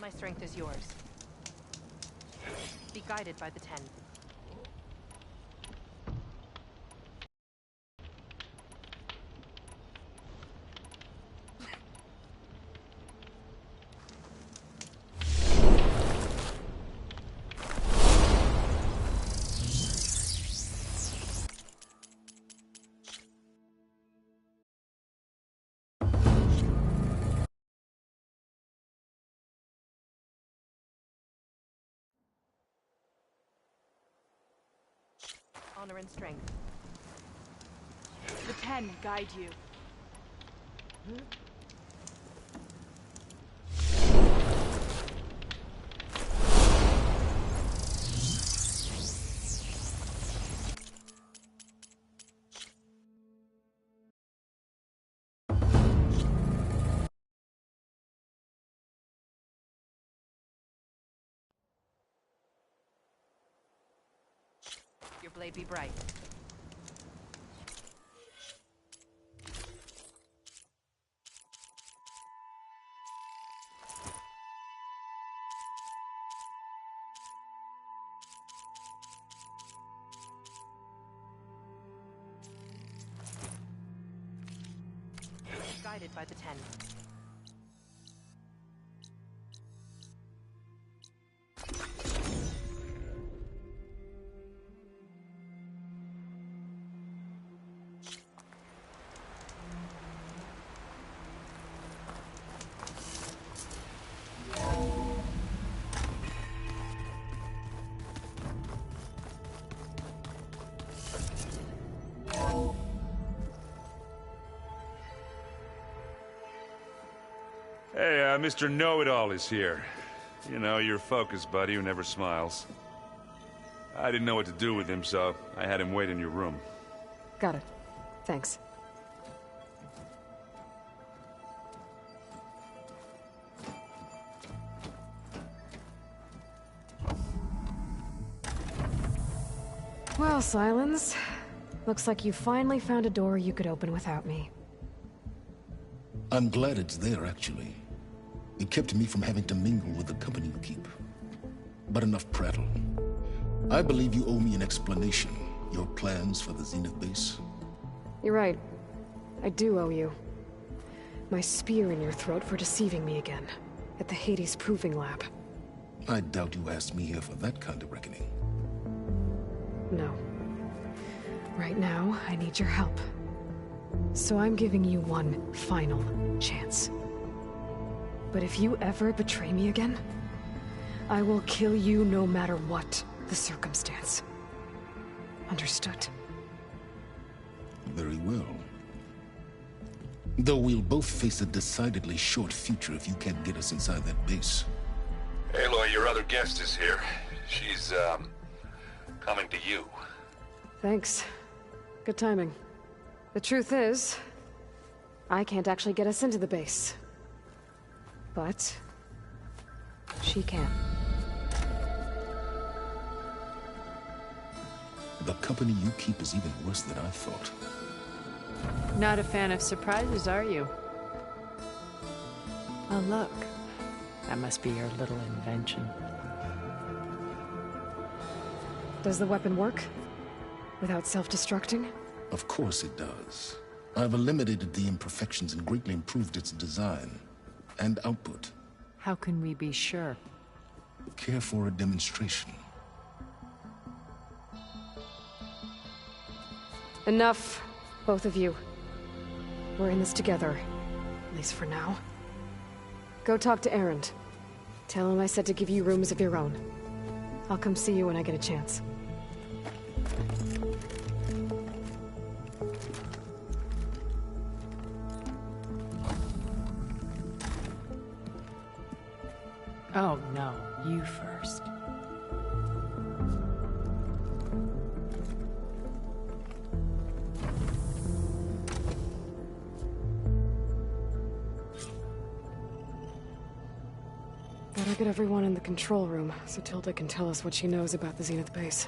My strength is yours. Be guided by the 10. Honor and strength. The 10 guide you. Your blade be bright. Guided by the 10. Hey, Mr. Know-It-All is here. You know, your focus buddy who never smiles. I didn't know what to do with him, so I had him wait in your room. Got it. Thanks. Well, Silence. Looks like you finally found a door you could open without me. I'm glad it's there, actually. It kept me from having to mingle with the company you keep. But enough prattle. I believe you owe me an explanation. Your plans for the Zenith base? You're right. I do owe you. My spear in your throat for deceiving me again. At the Hades Proving Lab. I doubt you asked me here for that kind of reckoning. No. Right now, I need your help. So I'm giving you one final chance. But if you ever betray me again, I will kill you no matter what the circumstance. Understood? Very well. Though we'll both face a decidedly short future if you can't get us inside that base. Aloy, your other guest is here. She's, coming to you. Thanks. Good timing. The truth is, I can't actually get us into the base. But she can. The company you keep is even worse than I thought. Not a fan of surprises, are you? Oh, look. That must be your little invention. Does the weapon work? Without self-destructing? Of course it does. I've eliminated the imperfections and greatly improved its design and output. How can we be sure? Care for a demonstration? Enough, both of you. We're in this together, at least for now. Go talk to Erend. Tell him I said to give you rooms of your own. I'll come see you when I get a chance. Oh, no. You first. Better get everyone in the control room, so Tilda can tell us what she knows about the Zenith base.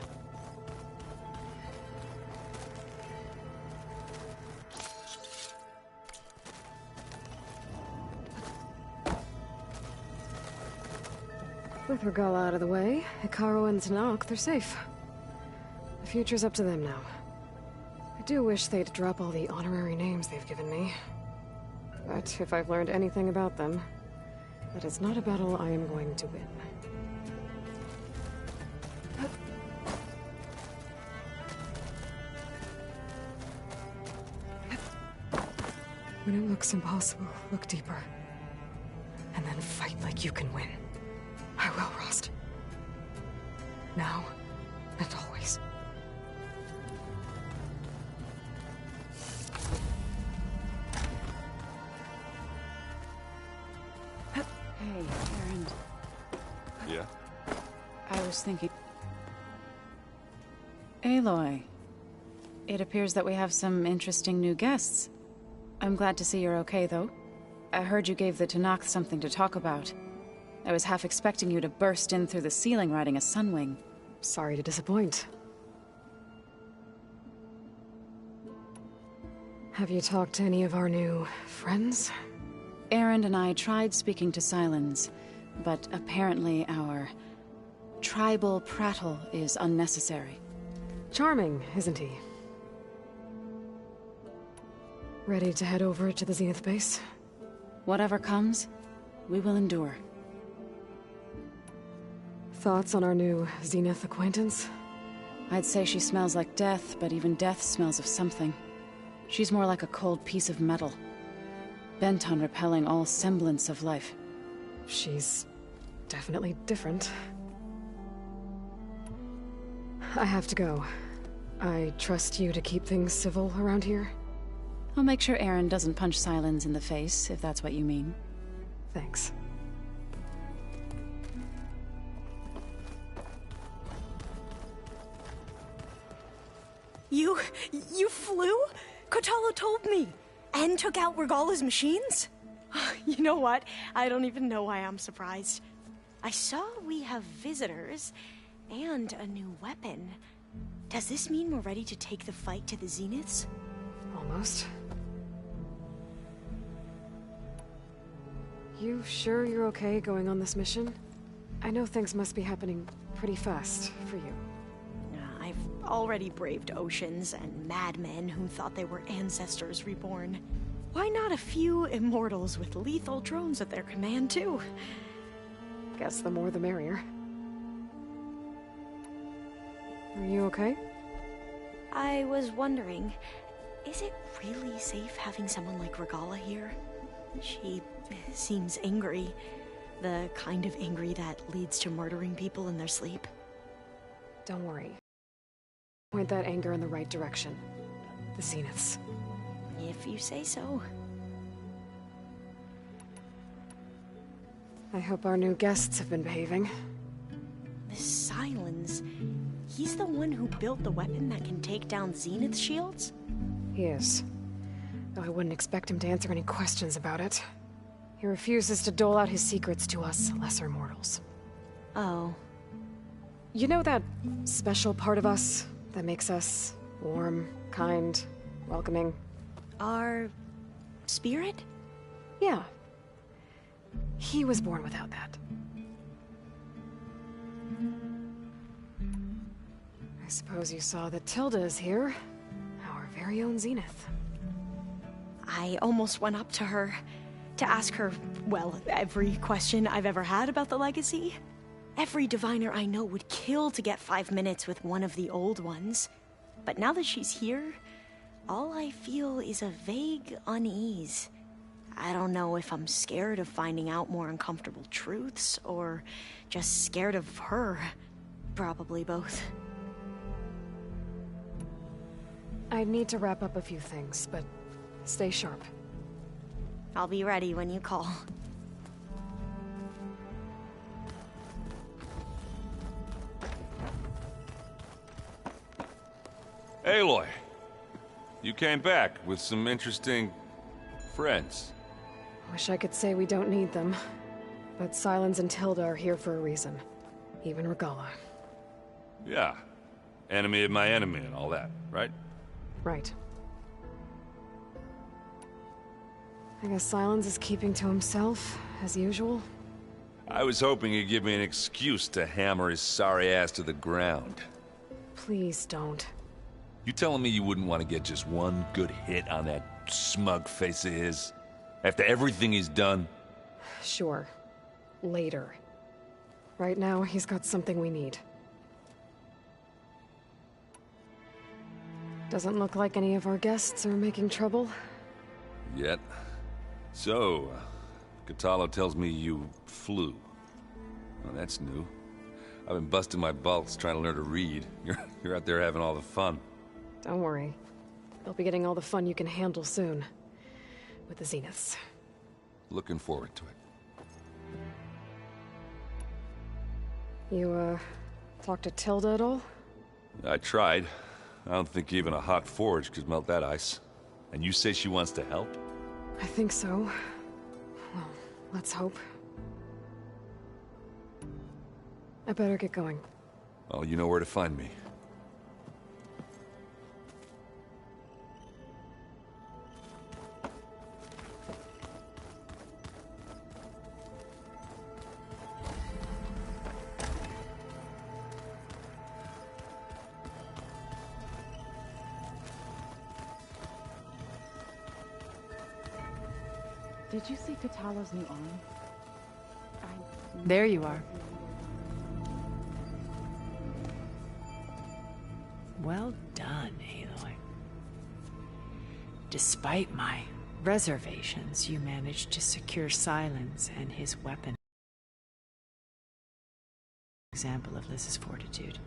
With Regalla out of the way, Hikaru and Tenakth, they're safe. The future's up to them now. I do wish they'd drop all the honorary names they've given me. But if I've learned anything about them, that is not a battle I am going to win. When it looks impossible, look deeper. And then fight like you can win. I will, Rost. Now and always. Hey, Erend. Yeah? I was thinking... Aloy. It appears that we have some interesting new guests. I'm glad to see you're okay, though. I heard you gave the Tenakth something to talk about. I was half expecting you to burst in through the ceiling riding a Sunwing. Sorry to disappoint. Have you talked to any of our new friends? Erend and I tried speaking to Sylens, but apparently our tribal prattle is unnecessary. Charming, isn't he? Ready to head over to the Zenith base? Whatever comes, we will endure. Thoughts on our new Zenith acquaintance? I'd say she smells like death, but even death smells of something. She's more like a cold piece of metal, bent on repelling all semblance of life. She's definitely different. I have to go. I trust you to keep things civil around here? I'll make sure Erend doesn't punch Sylens in the face, if that's what you mean. Thanks. You flew? Kotallo told me! And took out Regalla's machines? You know what? I don't even know why I'm surprised. I saw we have visitors, and a new weapon. Does this mean we're ready to take the fight to the Zeniths? Almost. You sure you're okay going on this mission? I know things must be happening pretty fast for you. I've already braved oceans and madmen who thought they were ancestors reborn. Why not a few immortals with lethal drones at their command, too? Guess the more the merrier. Are you okay? I was wondering, is it really safe having someone like Regalla here? She seems angry. The kind of angry that leads to murdering people in their sleep. Don't worry. Point that anger in the right direction. The Zeniths. If you say so. I hope our new guests have been behaving. This Sylens, he's the one who built the weapon that can take down Zenith shields? He is. Though I wouldn't expect him to answer any questions about it. He refuses to dole out his secrets to us lesser mortals. Oh. You know that special part of us that makes us warm, kind, welcoming? Our spirit? Yeah. He was born without that. I suppose you saw that Tilda is here. Our very own Zenith. I almost went up to her to ask her, well, every question I've ever had about the legacy. Every diviner I know would kill to get 5 minutes with one of the old ones. But now that she's here, all I feel is a vague unease. I don't know if I'm scared of finding out more uncomfortable truths, or just scared of her. Probably both. I need to wrap up a few things, but stay sharp. I'll be ready when you call. Aloy, you came back with some interesting friends. Wish I could say we don't need them, but Sylens and Tilda are here for a reason. Even Regalla. Yeah. Enemy of my enemy and all that, right? Right. I guess Sylens is keeping to himself, as usual. I was hoping he'd give me an excuse to hammer his sorry ass to the ground. Please don't. You telling me you wouldn't want to get just one good hit on that smug face of his? After everything he's done? Sure. Later. Right now, he's got something we need. Doesn't look like any of our guests are making trouble. Yet. So, Kotallo tells me you flew. Well, that's new. I've been busting my balls trying to learn to read. You're out there having all the fun. Don't worry. You'll be getting all the fun you can handle soon. With the Zeniths. Looking forward to it. You, talked to Tilda at all? I tried. I don't think even a hot forge could melt that ice. And you say she wants to help? I think so. Well, let's hope. I better get going. Well, you know where to find me. Did you see Kotallo's new arm? There you are. Well done, Aloy. Despite my reservations, you managed to secure Silence and his weapon. Example of Liz's fortitude.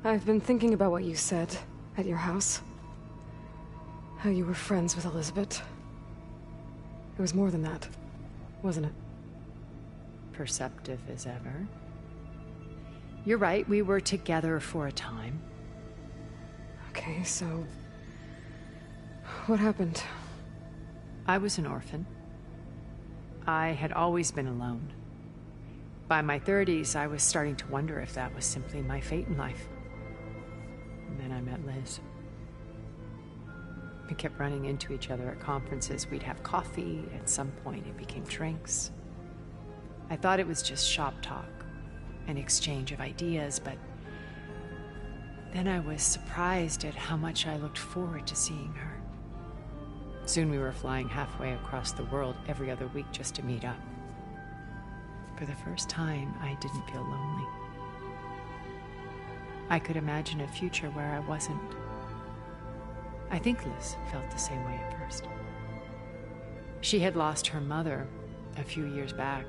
I've been thinking about what you said at your house. How you were friends with Elizabeth. It was more than that, wasn't it? Perceptive as ever. You're right, we were together for a time. Okay, so... what happened? I was an orphan. I had always been alone. By my 30s, I was starting to wonder if that was simply my fate in life. And then I met Liz. We kept running into each other at conferences. We'd have coffee. At some point, it became drinks. I thought it was just shop talk, an exchange of ideas, but then I was surprised at how much I looked forward to seeing her. Soon we were flying halfway across the world every other week just to meet up. For the first time, I didn't feel lonely. I could imagine a future where I wasn't. I think Liz felt the same way at first. She had lost her mother a few years back.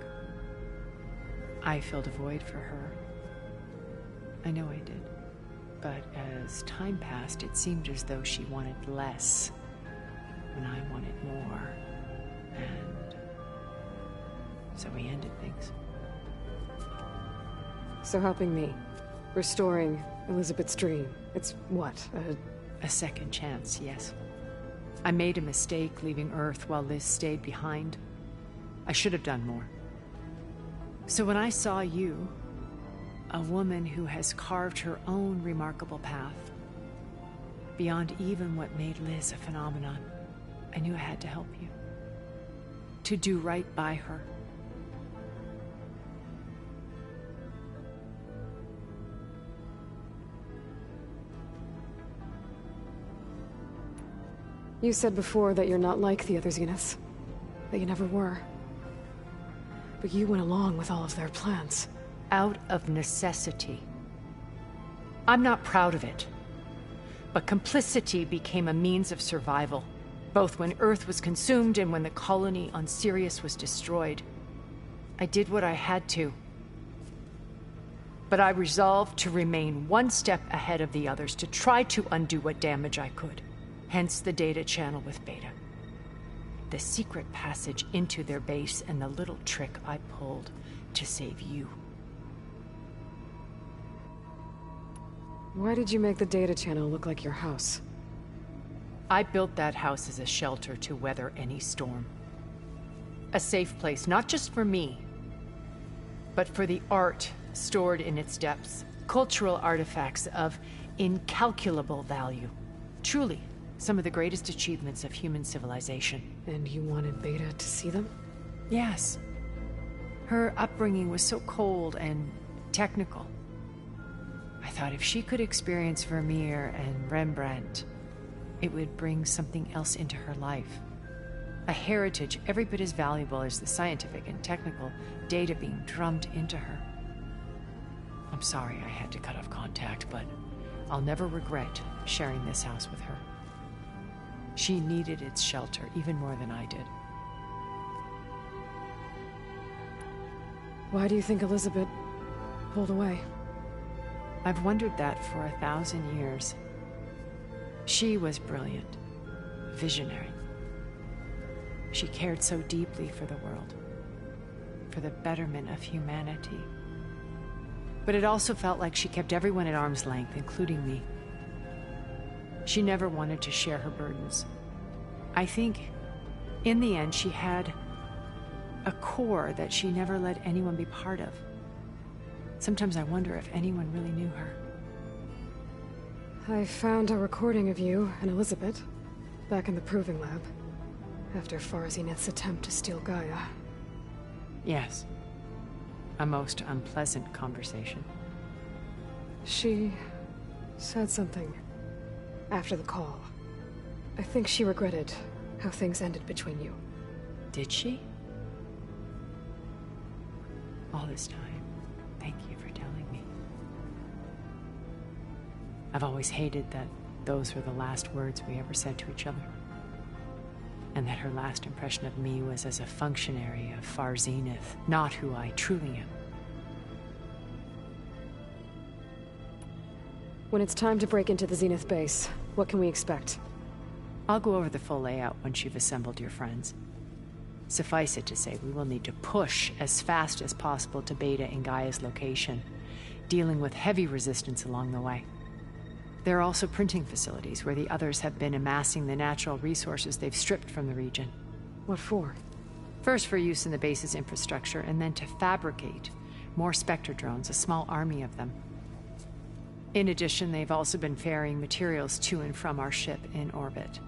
I filled a void for her. I know I did. But as time passed, it seemed as though she wanted less when I wanted more. And so we ended things. So helping me. Restoring Elizabeth's dream. It's what, A second chance, yes. I made a mistake leaving Earth while Liz stayed behind. I should have done more. So when I saw you, a woman who has carved her own remarkable path, beyond even what made Liz a phenomenon, I knew I had to help you. To do right by her. You said before that you're not like the other Zeniths. That you never were. But you went along with all of their plans. Out of necessity. I'm not proud of it. But complicity became a means of survival, both when Earth was consumed and when the colony on Sirius was destroyed. I did what I had to. But I resolved to remain one step ahead of the others, to try to undo what damage I could. Hence the data channel with Beta. The secret passage into their base and the little trick I pulled to save you. Why did you make the data channel look like your house? I built that house as a shelter to weather any storm. A safe place, not just for me, but for the art stored in its depths. Cultural artifacts of incalculable value. Truly, some of the greatest achievements of human civilization. And you wanted Beta to see them? Yes. Her upbringing was so cold and technical. I thought if she could experience Vermeer and Rembrandt, it would bring something else into her life. A heritage every bit as valuable as the scientific and technical data being drummed into her. I'm sorry I had to cut off contact, but I'll never regret sharing this house with her. She needed its shelter even more than I did. Why do you think Elizabeth pulled away? I've wondered that for 1,000 years. She was brilliant, visionary. She cared so deeply for the world, for the betterment of humanity. But it also felt like she kept everyone at arm's length, including me. She never wanted to share her burdens. I think, in the end, she had a core that she never let anyone be part of. Sometimes I wonder if anyone really knew her. I found a recording of you and Elizabeth back in the Proving Lab after Farzineth's attempt to steal Gaia. Yes. A most unpleasant conversation. She said something after the call. I think she regretted how things ended between you. Did she? All this time, thank you for telling me. I've always hated that those were the last words we ever said to each other. And that her last impression of me was as a functionary of Far Zenith, not who I truly am. When it's time to break into the Zenith base, what can we expect? I'll go over the full layout once you've assembled your friends. Suffice it to say, we will need to push as fast as possible to Beta and Gaia's location, dealing with heavy resistance along the way. There are also printing facilities where the others have been amassing the natural resources they've stripped from the region. What for? First for use in the base's infrastructure, and then to fabricate more Spectre drones, a small army of them. In addition, they've also been ferrying materials to and from our ship in orbit.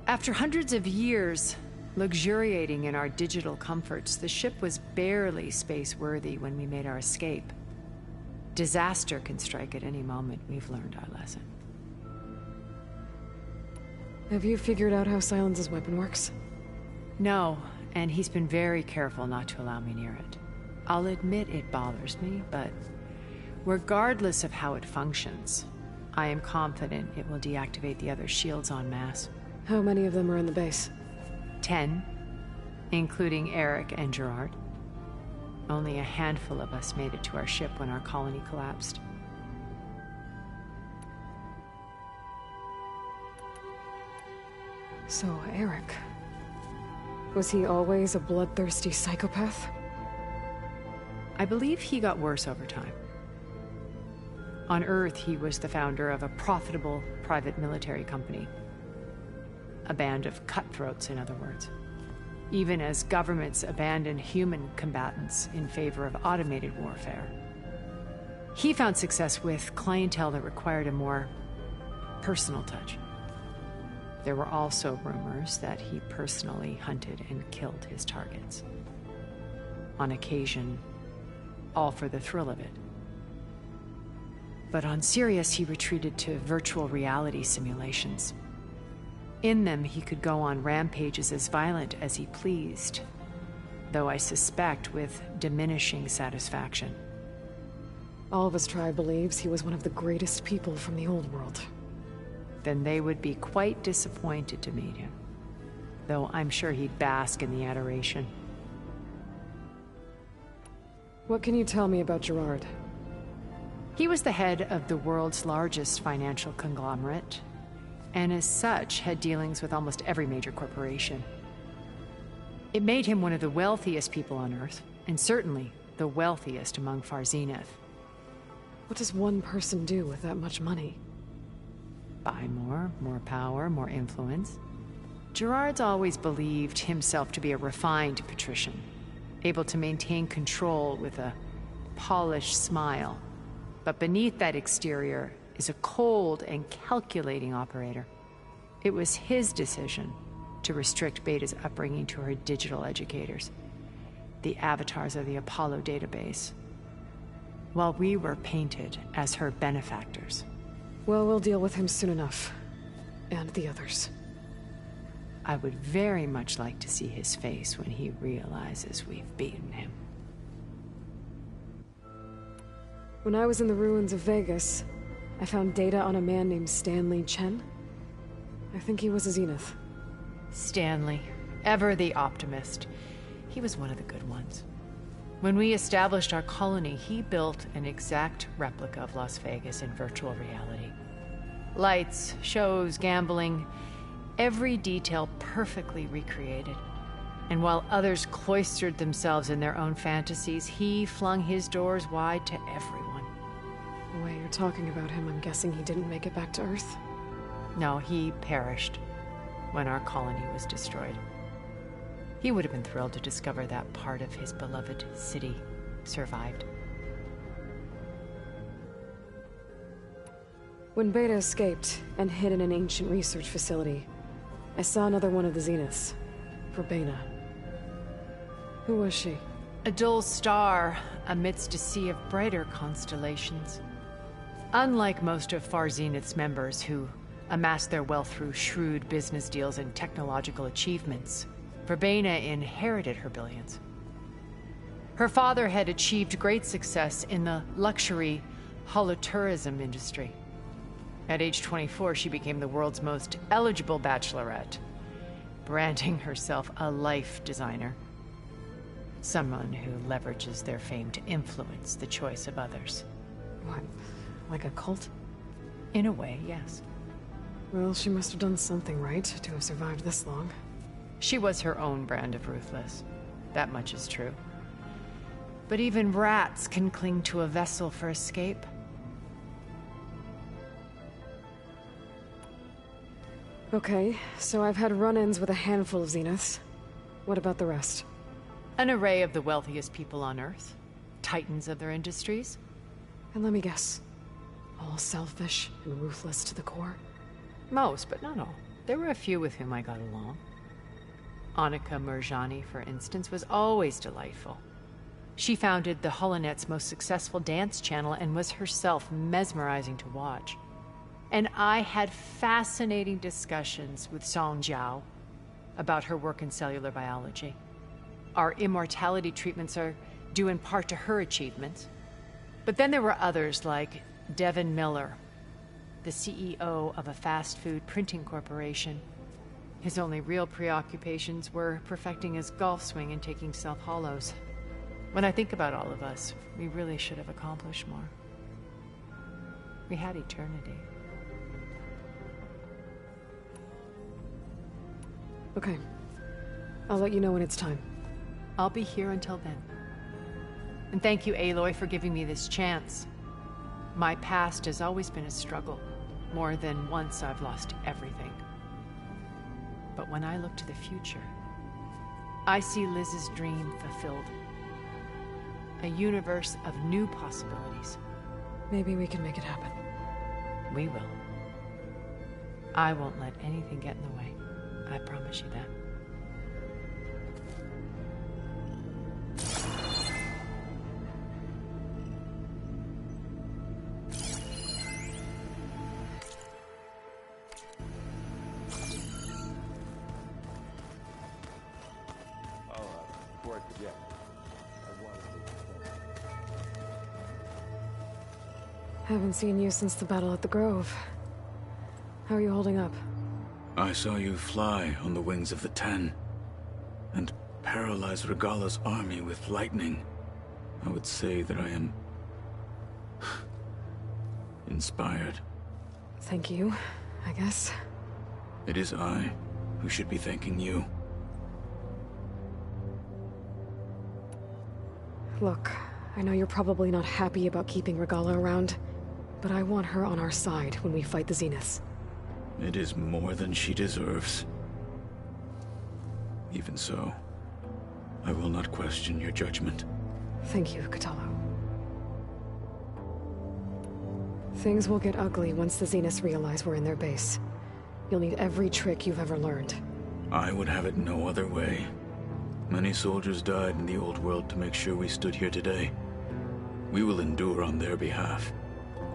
After hundreds of years luxuriating in our digital comforts, the ship was barely space-worthy when we made our escape. Disaster can strike at any moment. We've learned our lesson. Have you figured out how Sylens's weapon works? No, and he's been very careful not to allow me near it. I'll admit it bothers me, but regardless of how it functions, I am confident it will deactivate the other shields en masse. How many of them are in the base? 10, including Eric and Gerard. Only a handful of us made it to our ship when our colony collapsed. So, Eric... was he always a bloodthirsty psychopath? I believe he got worse over time. On Earth, he was the founder of a profitable private military company. A band of cutthroats, in other words. Even as governments abandoned human combatants in favor of automated warfare. He found success with clientele that required a more personal touch. There were also rumors that he personally hunted and killed his targets. On occasion, all for the thrill of it. But on Sirius, he retreated to virtual reality simulations. In them, he could go on rampages as violent as he pleased, though I suspect with diminishing satisfaction. All of his tribe believes he was one of the greatest people from the old world. Then they would be quite disappointed to meet him, though I'm sure he'd bask in the adoration. What can you tell me about Gerard? He was the head of the world's largest financial conglomerate, and as such had dealings with almost every major corporation. It made him one of the wealthiest people on Earth, and certainly the wealthiest among Far Zenith. What does one person do with that much money? Buy more power, more influence. Gerard's always believed himself to be a refined patrician, able to maintain control with a polished smile. But beneath that exterior is a cold and calculating operator. It was his decision to restrict Beta's upbringing to her digital educators. the avatars of the Apollo database, while we were painted as her benefactors. Well, we'll deal with him soon enough. And the others. I would very much like to see his face when he realizes we've beaten him. When I was in the ruins of Vegas, I found data on a man named Stanley Chen. I think he was a Zenith. Stanley, ever the optimist. He was one of the good ones. When we established our colony, he built an exact replica of Las Vegas in virtual reality. Lights, shows, gambling, every detail perfectly recreated. And while others cloistered themselves in their own fantasies, he flung his doors wide to everyone. The way you're talking about him, I'm guessing he didn't make it back to Earth? No, he perished when our colony was destroyed. He would have been thrilled to discover that part of his beloved city survived. When Beta escaped and hid in an ancient research facility, I saw another one of the Zeniths, Verbena. Who was she? A dull star amidst a sea of brighter constellations. Unlike most of Far Zenith's members who amassed their wealth through shrewd business deals and technological achievements, Verbena inherited her billions. Her father had achieved great success in the luxury holotourism industry. At age 24, she became the world's most eligible bachelorette, branding herself a life designer. Someone who leverages their fame to influence the choice of others. What, like a cult? In a way, yes. Well, she must have done something right to have survived this long. She was her own brand of ruthless. That much is true. But even rats can cling to a vessel for escape. Okay, so I've had run-ins with a handful of Zeniths. What about the rest? An array of the wealthiest people on Earth. Titans of their industries. And let me guess. All selfish and ruthless to the core? Most, but not all. There were a few with whom I got along. Annika Murjani, for instance, was always delightful. She founded the Holonet's most successful dance channel and was herself mesmerizing to watch. And I had fascinating discussions with Song Jiao about her work in cellular biology. Our immortality treatments are due in part to her achievements. But then there were others like Devin Miller, the CEO of a fast food printing corporation. His only real preoccupations were perfecting his golf swing and taking self-hollows. When I think about all of us, we really should have accomplished more. We had eternity. Okay. I'll let you know when it's time. I'll be here until then. And thank you, Aloy, for giving me this chance. My past has always been a struggle. More than once I've lost everything. But when I look to the future, I see Liz's dream fulfilled. A universe of new possibilities. Maybe we can make it happen. We will. I won't let anything get in the way. I promise you that. Haven't seen you since the battle at the Grove. How are you holding up? I saw you fly on the wings of the Ten, and paralyze Regalla's army with lightning. I would say that I am inspired. Thank you, I guess. It is I who should be thanking you. Look, I know you're probably not happy about keeping Regalla around, but I want her on our side when we fight the Zeniths. It is more than she deserves. Even so, I will not question your judgment. Thank you, Kotallo. Things will get ugly once the Zeniths realize we're in their base. You'll need every trick you've ever learned. I would have it no other way. Many soldiers died in the old world to make sure we stood here today. We will endure on their behalf.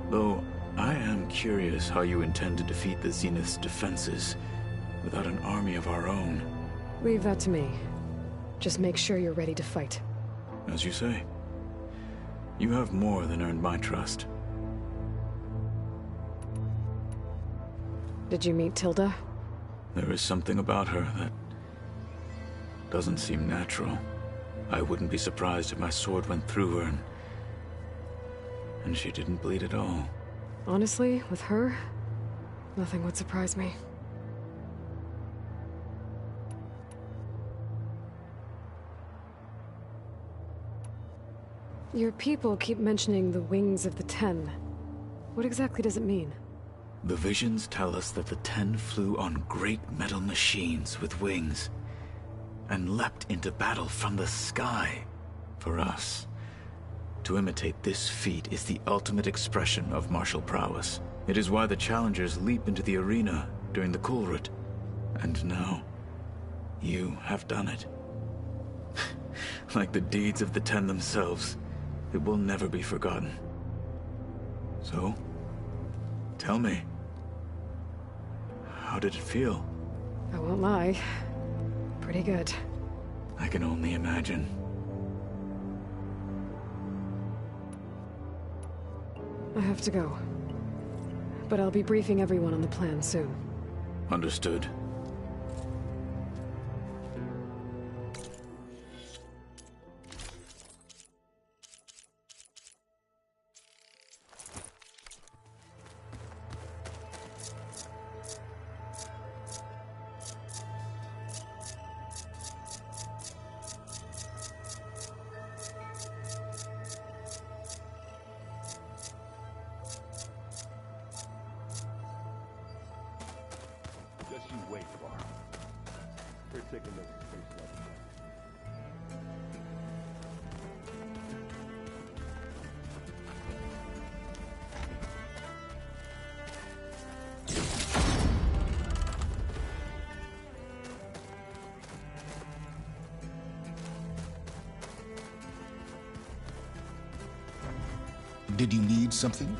Though, I am curious how you intend to defeat the Zenith's defenses without an army of our own. Leave that to me. Just make sure you're ready to fight. As you say. You have more than earned my trust. Did you meet Tilda? There is something about her that doesn't seem natural. I wouldn't be surprised if my sword went through her and she didn't bleed at all. Honestly, with her, nothing would surprise me. Your people keep mentioning the Wings of the Ten. What exactly does it mean? The visions tell us that the Ten flew on great metal machines with wings and leapt into battle from the sky. For us, to imitate this feat is the ultimate expression of martial prowess. It is why the challengers leap into the arena during the Kulrut. And now, you have done it. Like the deeds of the Ten themselves, it will never be forgotten. So, tell me, how did it feel? I won't lie. Pretty good. I can only imagine. I have to go. But I'll be briefing everyone on the plan soon. Understood. Just you wait, Varl. We're taking those space levels. Did you need something?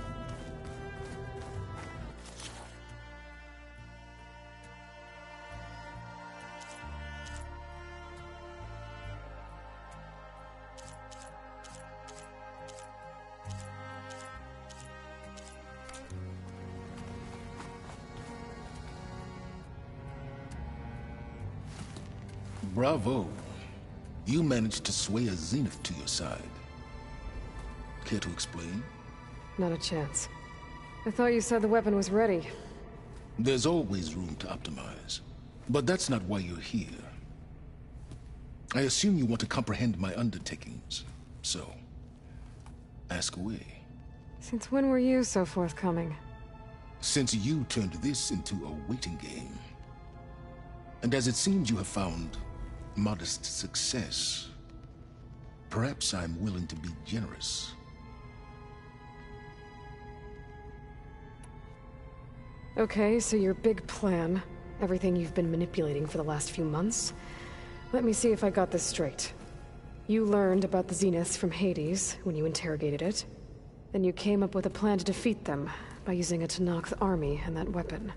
Bravo. You managed to sway a Zenith to your side. Care to explain? Not a chance. I thought you said the weapon was ready. There's always room to optimize. But that's not why you're here. I assume you want to comprehend my undertakings. So, ask away. Since when were you so forthcoming? Since you turned this into a waiting game. And as it seems you have found modest success, perhaps I'm willing to be generous. Okay, so your big plan, everything you've been manipulating for the last few months. Let me see if I got this straight. You learned about the Zeniths from Hades when you interrogated it. Then you came up with a plan to defeat them by using a Tenakth army and that weapon.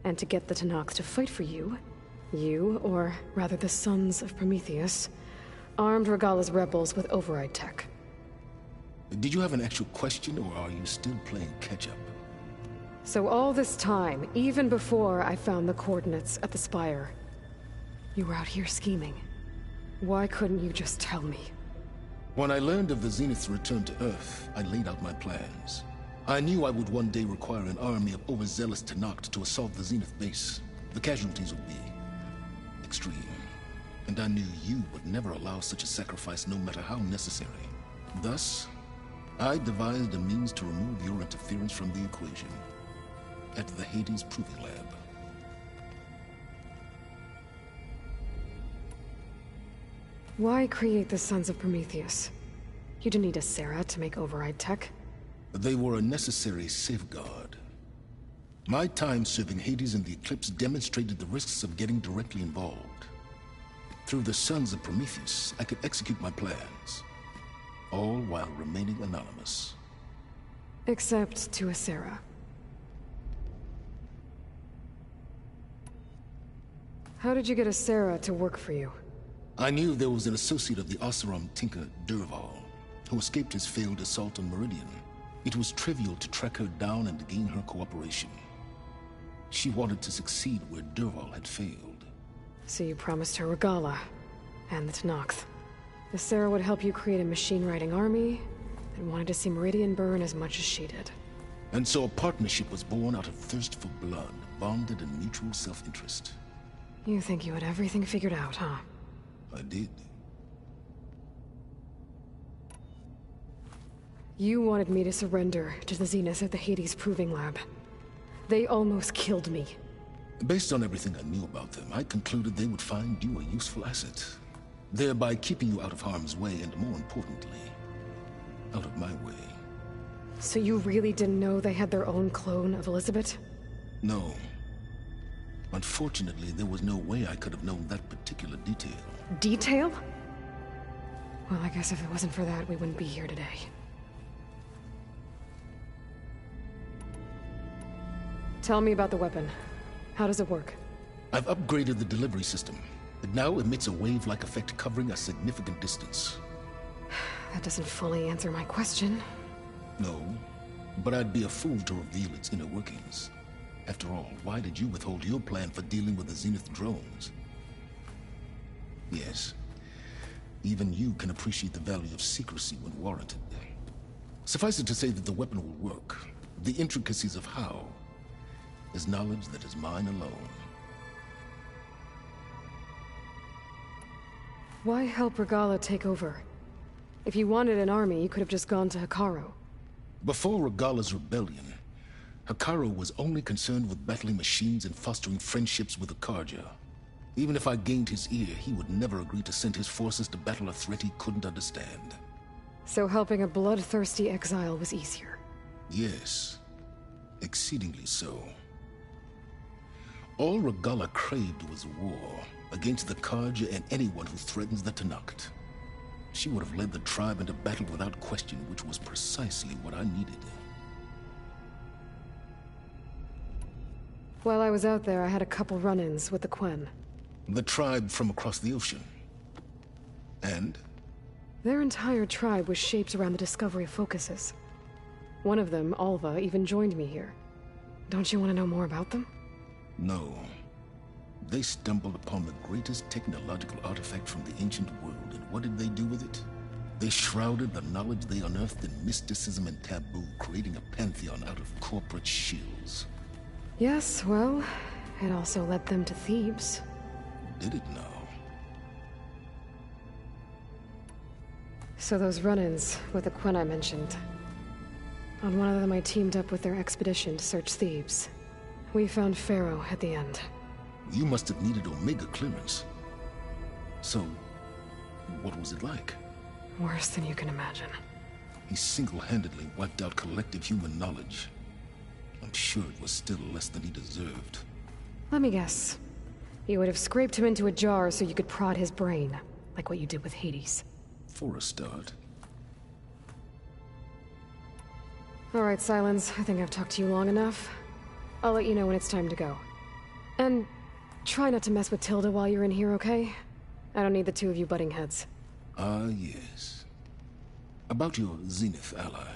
And to get the Tenakth to fight for you, or rather the Sons of Prometheus, armed Regalla's rebels with override tech. Did you have an actual question, or are you still playing catch-up? So all this time, even before I found the coordinates at the Spire, you were out here scheming. Why couldn't you just tell me? When I learned of the Zenith's return to Earth, I laid out my plans. I knew I would one day require an army of overzealous Tenakth to assault the Zenith base. The casualties would be extreme. And I knew you would never allow such a sacrifice, no matter how necessary. Thus, I devised a means to remove your interference from the equation at the Hades Proving Lab. Why create the Sons of Prometheus? You didn't need a Sarah to make override tech. They were a necessary safeguard. My time serving Hades and the Eclipse demonstrated the risks of getting directly involved. through the Sons of Prometheus, I could execute my plans, all while remaining anonymous. Except to Asera. How did you get Asera to work for you? I knew there was an associate of the Oseram tinker, Dervahl, who escaped his failed assault on Meridian. It was trivial to track her down and gain her cooperation. She wanted to succeed where Dervahl had failed. So you promised her Regala, and the Tenakth. Asera would help you create a machine-riding army, and wanted to see Meridian burn as much as she did. And so a partnership was born out of thirst for blood, bonded in mutual self-interest. You think you had everything figured out, huh? I did. You wanted me to surrender to the Zenith at the Hades Proving Lab. They almost killed me. Based on everything I knew about them, I concluded they would find you a useful asset, thereby keeping you out of harm's way and, more importantly, out of my way. So you really didn't know they had their own clone of Elizabeth? No. Unfortunately, there was no way I could have known that particular detail. Detail? Well, I guess if it wasn't for that, we wouldn't be here today. Tell me about the weapon. How does it work? I've upgraded the delivery system. It now emits a wave-like effect covering a significant distance. That doesn't fully answer my question. No, but I'd be a fool to reveal its inner workings. After all, why did you withhold your plan for dealing with the Zenith drones? Yes, even you can appreciate the value of secrecy when warranted. Suffice it to say that the weapon will work. The intricacies of how is knowledge that is mine alone. Why help Regala take over? If you wanted an army, you could have just gone to Hekarro. Before Regala's rebellion, Hekarro was only concerned with battling machines and fostering friendships with the Karja. Even if I gained his ear, he would never agree to send his forces to battle a threat he couldn't understand. So helping a bloodthirsty exile was easier? Yes, exceedingly so. All Regala craved was war against the Karja and anyone who threatens the Tenakth. She would have led the tribe into battle without question, which was precisely what I needed. While I was out there, I had a couple run-ins with the Quen. The tribe from across the ocean. And? Their entire tribe was shaped around the discovery of focuses. One of them, Alva, even joined me here. Don't you want to know more about them? No. They stumbled upon the greatest technological artifact from the ancient world, and what did they do with it? They shrouded the knowledge they unearthed in mysticism and taboo, creating a pantheon out of corporate shills. Yes, well, it also led them to Thebes. Did it now? So those run-ins with the Quen I mentioned. On one of them I teamed up with their expedition to search Thebes. We found Pharaoh at the end. You must have needed Omega clearance. So, what was it like? Worse than you can imagine. He single-handedly wiped out collective human knowledge. I'm sure it was still less than he deserved. Let me guess. You would have scraped him into a jar so you could prod his brain, like what you did with Hades. For a start. All right, Silence. I think I've talked to you long enough. I'll let you know when it's time to go. And try not to mess with Tilda while you're in here, okay? I don't need the two of you butting heads. Ah, yes. About your Zenith ally.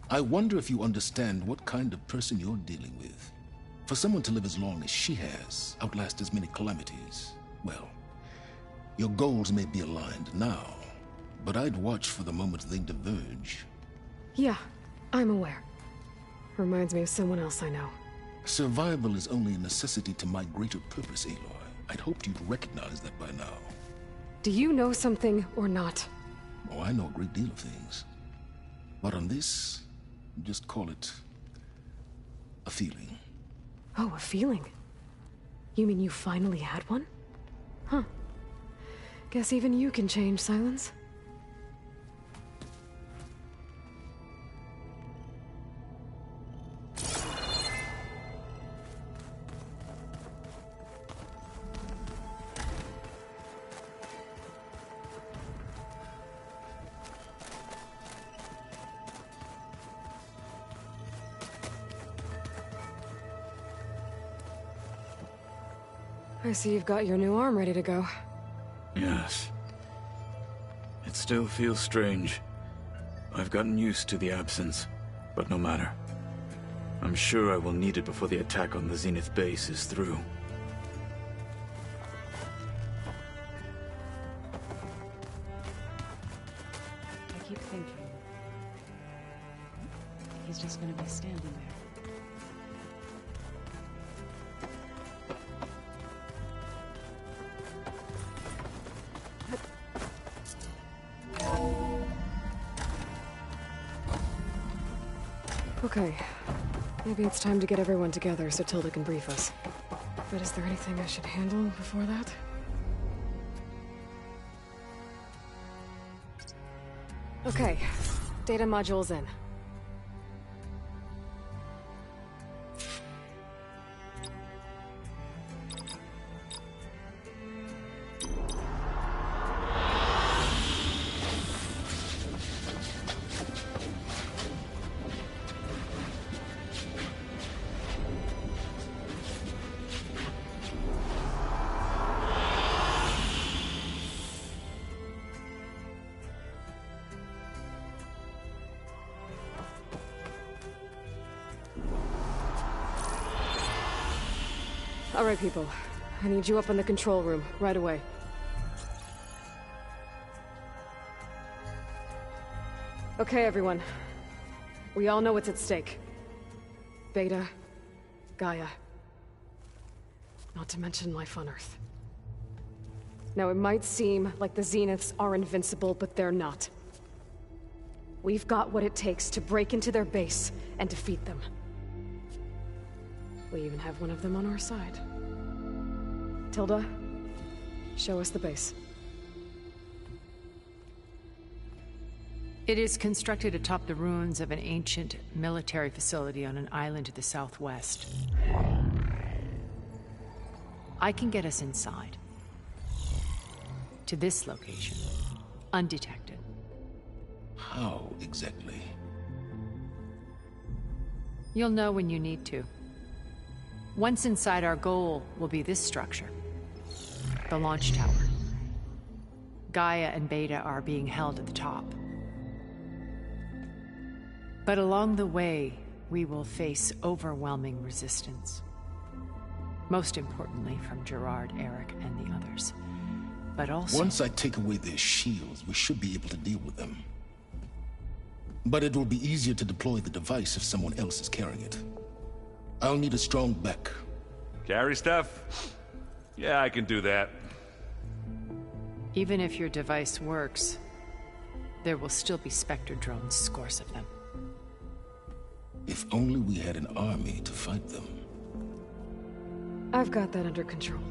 I wonder if you understand what kind of person you're dealing with. For someone to live as long as she has, outlast as many calamities, well, your goals may be aligned now, but I'd watch for the moment they diverge. Yeah, I'm aware. Reminds me of someone else I know. Survival is only a necessity to my greater purpose, Aloy. I'd hoped you'd recognize that by now. Do you know something or not? Oh, I know a great deal of things. But on this, just call it a feeling. Oh, a feeling? You mean you finally had one? Huh. Guess even you can change, Silence. I see you've got your new arm ready to go. Yes. It still feels strange. I've gotten used to the absence, but no matter. I'm sure I will need it before the attack on the Zenith base is through. I keep thinking... he's just gonna be standing there. Okay. Maybe it's time to get everyone together so Tilda can brief us. But is there anything I should handle before that? Okay. Data module's in. All right, people. I need you up in the control room, right away. Okay, everyone. We all know what's at stake. Beta, Gaia. Not to mention life on Earth. Now, it might seem like the Zeniths are invincible, but they're not. We've got what it takes to break into their base and defeat them. We even have one of them on our side. Tilda, show us the base. It is constructed atop the ruins of an ancient military facility on an island to the southwest. I can get us inside. To this location, undetected. How exactly? You'll know when you need to. Once inside, our goal will be this structure. The launch tower. Gaia and Beta are being held at the top. But along the way, we will face overwhelming resistance. Most importantly, from Gerard, Eric, and the others. But also... Once I take away their shields, we should be able to deal with them. But it will be easier to deploy the device if someone else is carrying it. I'll need a strong back. Carry stuff? Yeah, I can do that. Even if your device works, there will still be Spectre drones, scores of them. If only we had an army to fight them. I've got that under control.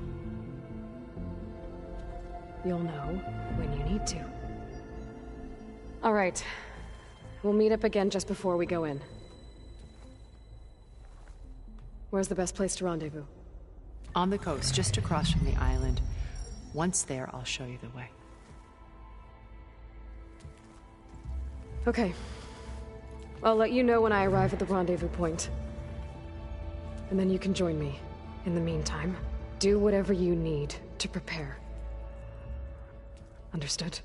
You'll know when you need to. All right. We'll meet up again just before we go in. Where's the best place to rendezvous? On the coast, just across from the island. Once there, I'll show you the way. Okay. I'll let you know when I arrive at the rendezvous point. And then you can join me. In the meantime, do whatever you need to prepare. Understood?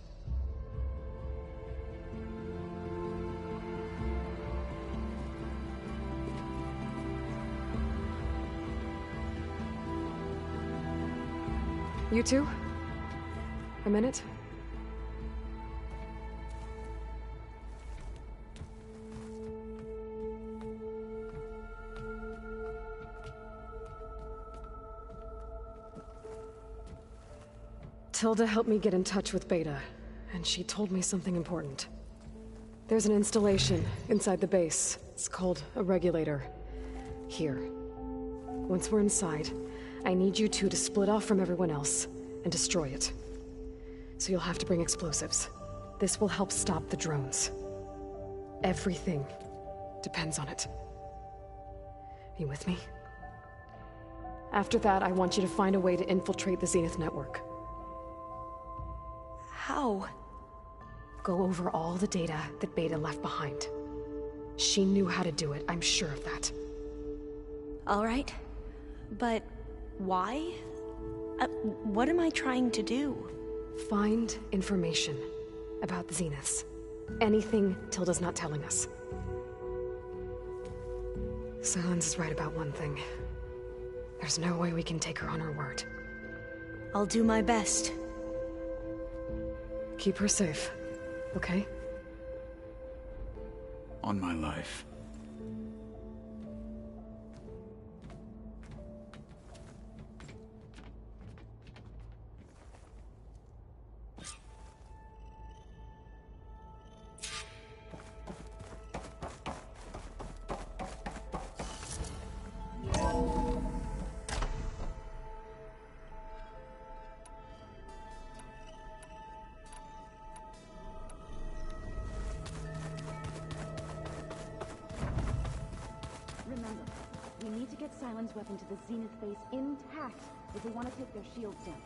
You two? A minute? Tilda helped me get in touch with Beta, and she told me something important. There's an installation inside the base. It's called a regulator. Here. Once we're inside, I need you two to split off from everyone else and destroy it. So you'll have to bring explosives. This will help stop the drones. Everything depends on it. You with me? After that, I want you to find a way to infiltrate the Zenith network. How? Go over all the data that Beta left behind. She knew how to do it, I'm sure of that. All right. But why? What am I trying to do? Find information about the Zeniths. Anything Tilda's not telling us. Sylens is right about one thing. There's no way we can take her on her word. I'll do my best. Keep her safe, okay? On my life. Remember, we need to get Sylens' weapon to the Zenith base intact if we want to take their shields down.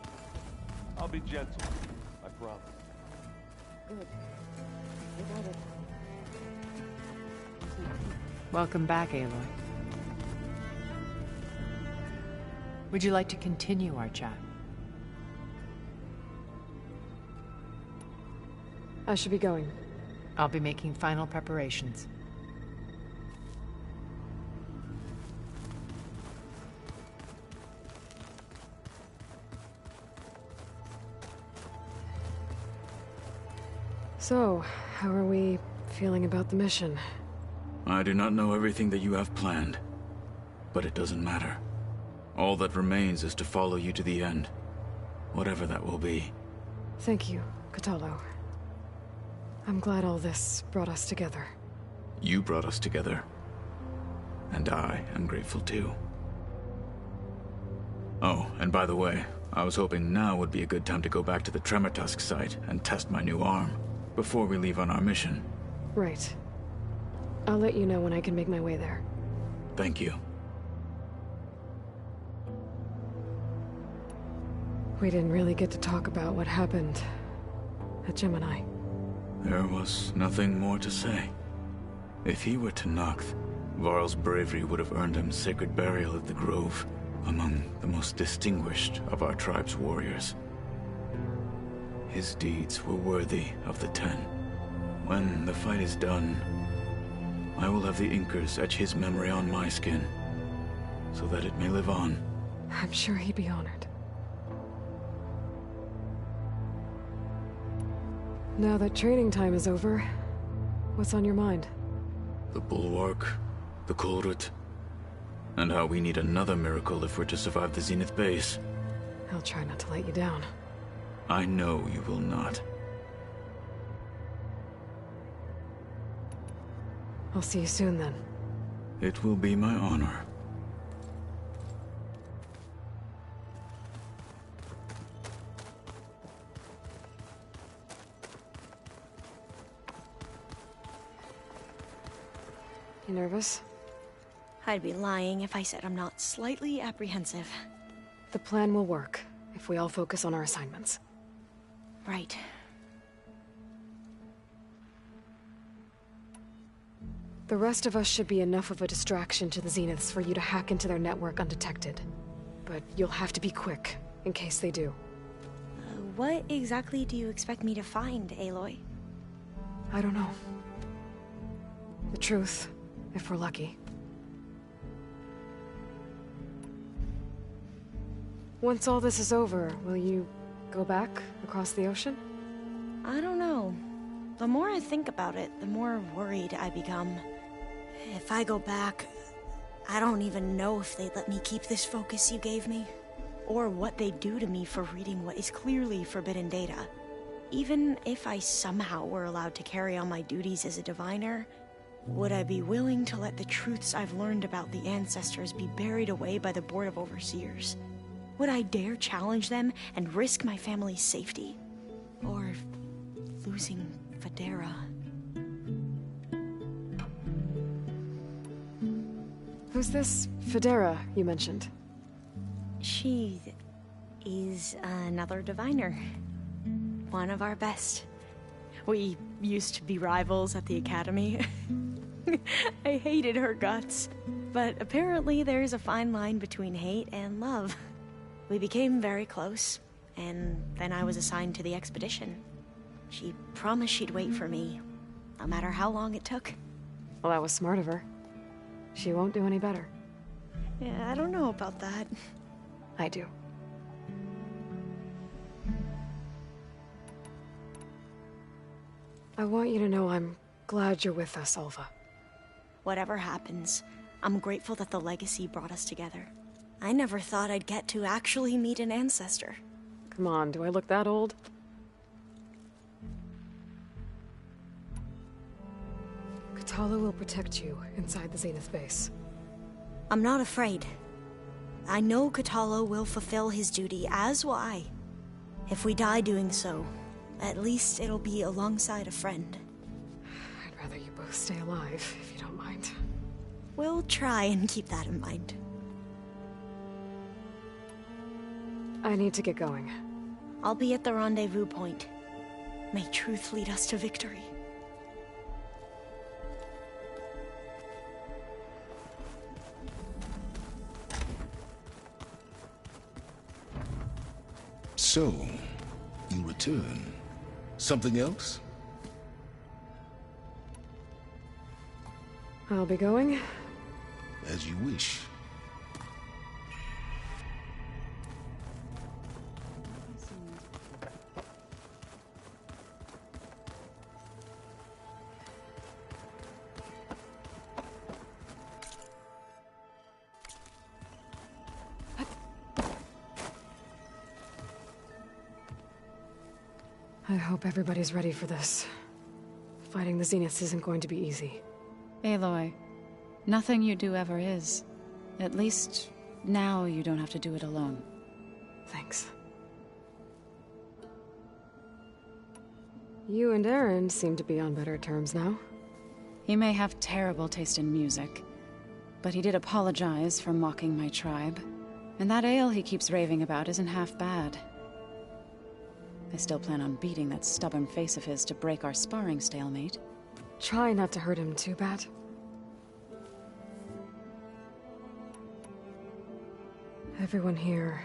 I'll be gentle. I promise. Good. We got it. Welcome back, Aloy. Would you like to continue our chat? I should be going. I'll be making final preparations. So, how are we feeling about the mission? I do not know everything that you have planned, but it doesn't matter. All that remains is to follow you to the end, whatever that will be. Thank you, Kotallo. I'm glad all this brought us together. You brought us together, and I am grateful too. Oh, and by the way, I was hoping now would be a good time to go back to the Tremortusk site and test my new arm, before we leave on our mission. Right. I'll let you know when I can make my way there. Thank you. We didn't really get to talk about what happened at Gemini. There was nothing more to say. If he were Tenakth, Varl's bravery would have earned him sacred burial at the Grove, among the most distinguished of our tribe's warriors. His deeds were worthy of the Ten. When the fight is done, I will have the Inkers etch his memory on my skin, so that it may live on. I'm sure he'd be honored. Now that training time is over, what's on your mind? The Bulwark, the Kulrut, and how we need another miracle if we're to survive the Zenith base. I'll try not to let you down. I know you will not. I'll see you soon then. It will be my honor. You nervous? I'd be lying if I said I'm not slightly apprehensive. The plan will work if we all focus on our assignments. Right. The rest of us should be enough of a distraction to the Zeniths for you to hack into their network undetected. But you'll have to be quick, in case they do. What exactly do you expect me to find, Aloy? I don't know. The truth, if we're lucky. Once all this is over, will you go back across the ocean? I don't know. The more I think about it, the more worried I become. If I go back, I don't even know if they'd let me keep this focus you gave me, or what they'd do to me for reading what is clearly forbidden data. Even if I somehow were allowed to carry on my duties as a diviner, would I be willing to let the truths I've learned about the ancestors be buried away by the Board of Overseers? Would I dare challenge them and risk my family's safety? Or losing Federa? Who's this Federa you mentioned? She is another diviner. One of our best. We used to be rivals at the academy. I hated her guts, but apparently there's a fine line between hate and love. We became very close, and then I was assigned to the expedition. She promised she'd wait for me, no matter how long it took. Well, that was smart of her. She won't do any better. Yeah, I don't know about that. I do. I want you to know I'm glad you're with us, Ulva. Whatever happens, I'm grateful that the legacy brought us together. I never thought I'd get to actually meet an ancestor. Come on, do I look that old? Katala will protect you inside the Zenith base. I'm not afraid. I know Katala will fulfill his duty, as will I. If we die doing so, at least it'll be alongside a friend. I'd rather you both stay alive, if you don't mind. We'll try and keep that in mind. I need to get going. I'll be at the rendezvous point. May truth lead us to victory. So, you return. Something else? I'll be going. As you wish. I hope everybody's ready for this. Fighting the Zeniths isn't going to be easy. Aloy, nothing you do ever is. At least, now you don't have to do it alone. Thanks. You and Aaron seem to be on better terms now. He may have terrible taste in music, but he did apologize for mocking my tribe. And that ale he keeps raving about isn't half bad. I still plan on beating that stubborn face of his to break our sparring stalemate. Try not to hurt him too bad. Everyone here,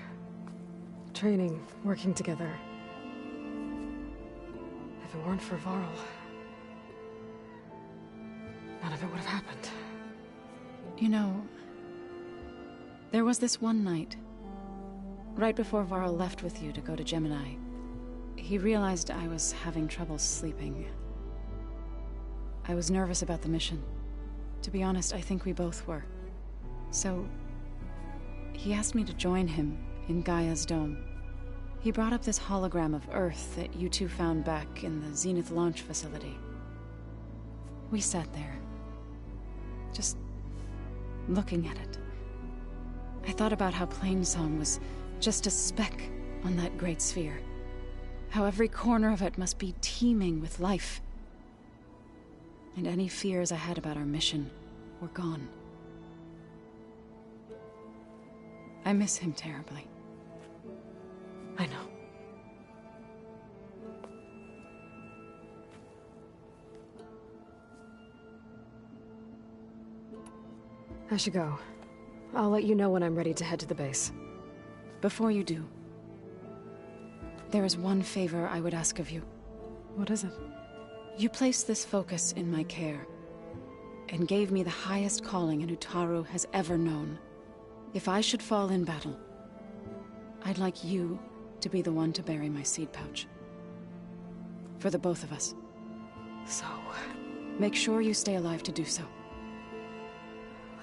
training, working together. If it weren't for Varl, none of it would have happened. You know, there was this one night, right before Varl left with you to go to Gemini. He realized I was having trouble sleeping. I was nervous about the mission. To be honest, I think we both were. So, he asked me to join him in Gaia's dome. He brought up this hologram of Earth that you two found back in the Zenith launch facility. We sat there, just looking at it. I thought about how Plainsong was just a speck on that great sphere. How every corner of it must be teeming with life. And any fears I had about our mission were gone. I miss him terribly. I know. I should go. I'll let you know when I'm ready to head to the base. Before you do, there is one favor I would ask of you. What is it? You placed this focus in my care, and gave me the highest calling an Utaru has ever known. If I should fall in battle, I'd like you to be the one to bury my seed pouch. For the both of us. So, make sure you stay alive to do so.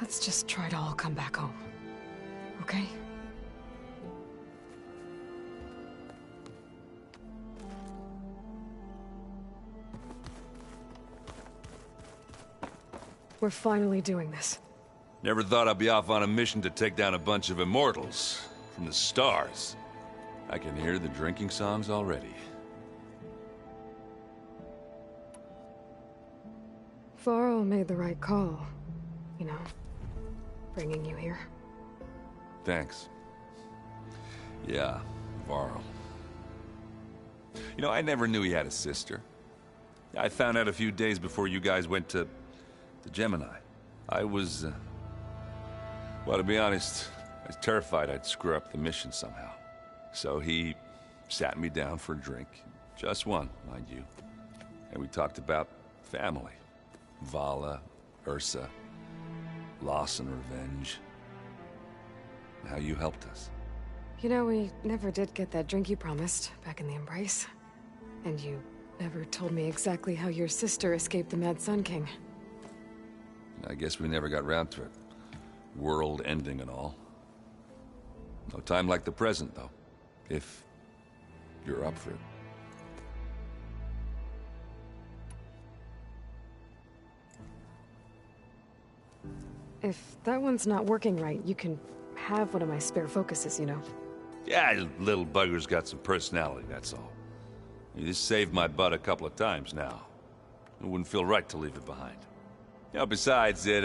let's just try to all come back home. Okay? We're finally doing this. Never thought I'd be off on a mission to take down a bunch of immortals from the stars. I can hear the drinking songs already. Varl made the right call. You know, bringing you here. Thanks. Yeah, Varl. You know, I never knew he had a sister. I found out a few days before you guys went to the Gemini. I was, well, to be honest, I was terrified I'd screw up the mission somehow. So he sat me down for a drink. Just one, mind you. And we talked about family. Vala, Ursa, loss and revenge. And how you helped us. You know, we never did get that drink you promised back in the Embrace. And you never told me exactly how your sister escaped the Mad Sun King. I guess we never got round to it. World ending and all. No time like the present, though. If you're up for it. If that one's not working right, you can have one of my spare focuses, you know. Yeah, little bugger's got some personality, that's all. You just saved my butt a couple of times now. It wouldn't feel right to leave it behind. You know, besides, it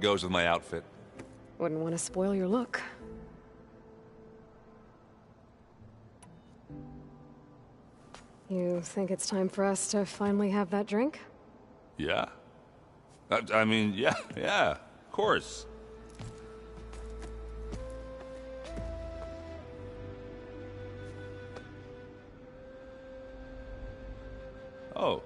goes with my outfit. Wouldn't want to spoil your look. You think it's time for us to finally have that drink? Yeah? I mean, yeah, of course. Oh.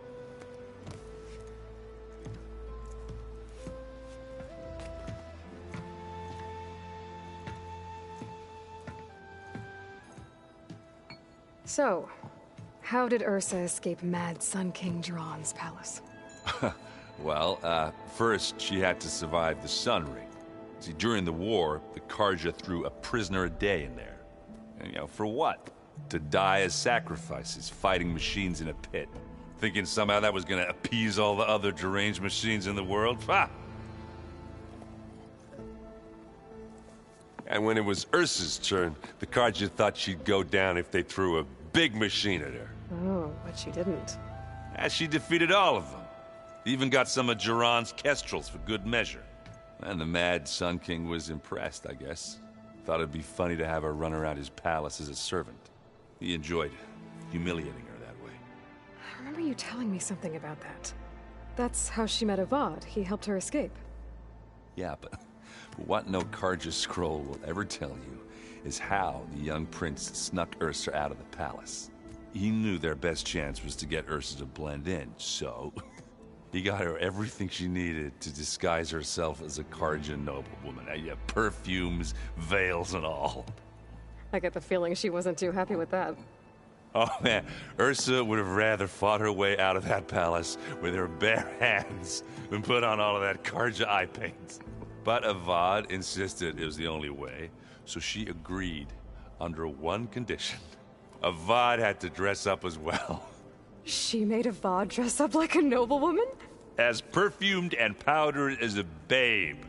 So, how did Ursa escape Mad Sun King Jiran's palace? Well, first she had to survive the Sun Ring. See, during the war, the Carja threw a prisoner a day in there. And, you know, for what? To die as sacrifices, fighting machines in a pit. Thinking somehow that was gonna appease all the other deranged machines in the world? Ha! And when it was Ursa's turn, the Carja thought she'd go down if they threw a big machine at her. Oh, but she didn't. And she defeated all of them. Even got some of Jiran's kestrels for good measure. And the Mad Sun King was impressed, I guess. Thought it'd be funny to have her run around his palace as a servant. He enjoyed humiliating her that way. I remember you telling me something about that. That's how she met Avad. He helped her escape. Yeah, but what no Carja scroll will ever tell you is how the young prince snuck Ursa out of the palace. He knew their best chance was to get Ursa to blend in, so he got her everything she needed to disguise herself as a Carja noblewoman. Yeah, perfumes, veils, and all. I get the feeling she wasn't too happy with that. Oh man, Ursa would have rather fought her way out of that palace with her bare hands than put on all of that Carja eye paint. But Avad insisted it was the only way, so she agreed under one condition. Avad had to dress up as well. She made Avad dress up like a noblewoman? As perfumed and powdered as a babe.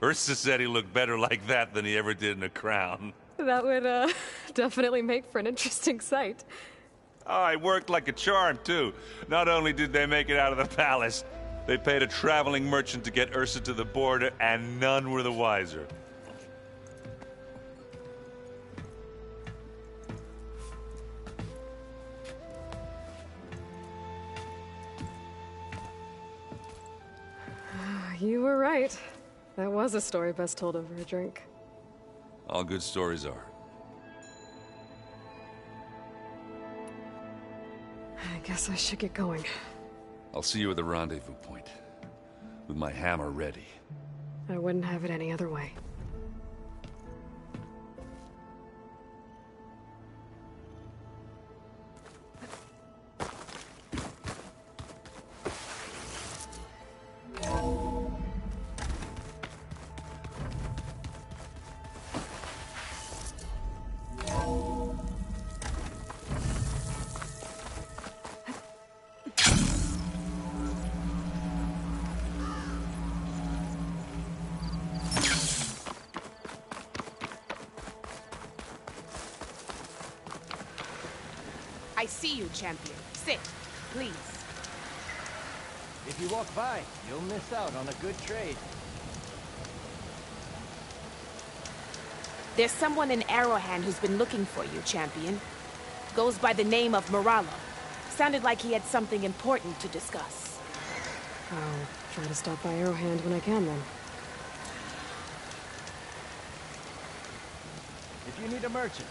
Ursa said he looked better like that than he ever did in a crown. That would, definitely make for an interesting sight. Oh, it worked like a charm, too. Not only did they make it out of the palace, they paid a traveling merchant to get Ursa to the border, and none were the wiser. You were right. That was a story best told over a drink. All good stories are. I guess I should get going. I'll see you at the rendezvous point, with my hammer ready. I wouldn't have it any other way. I see you, champion. Sit, please. If you walk by, you'll miss out on a good trade. There's someone in Arrowhand who's been looking for you, champion. Goes by the name of Moralo. Sounded like he had something important to discuss. I'll try to stop by Arrowhand when I can, then. If you need a merchant,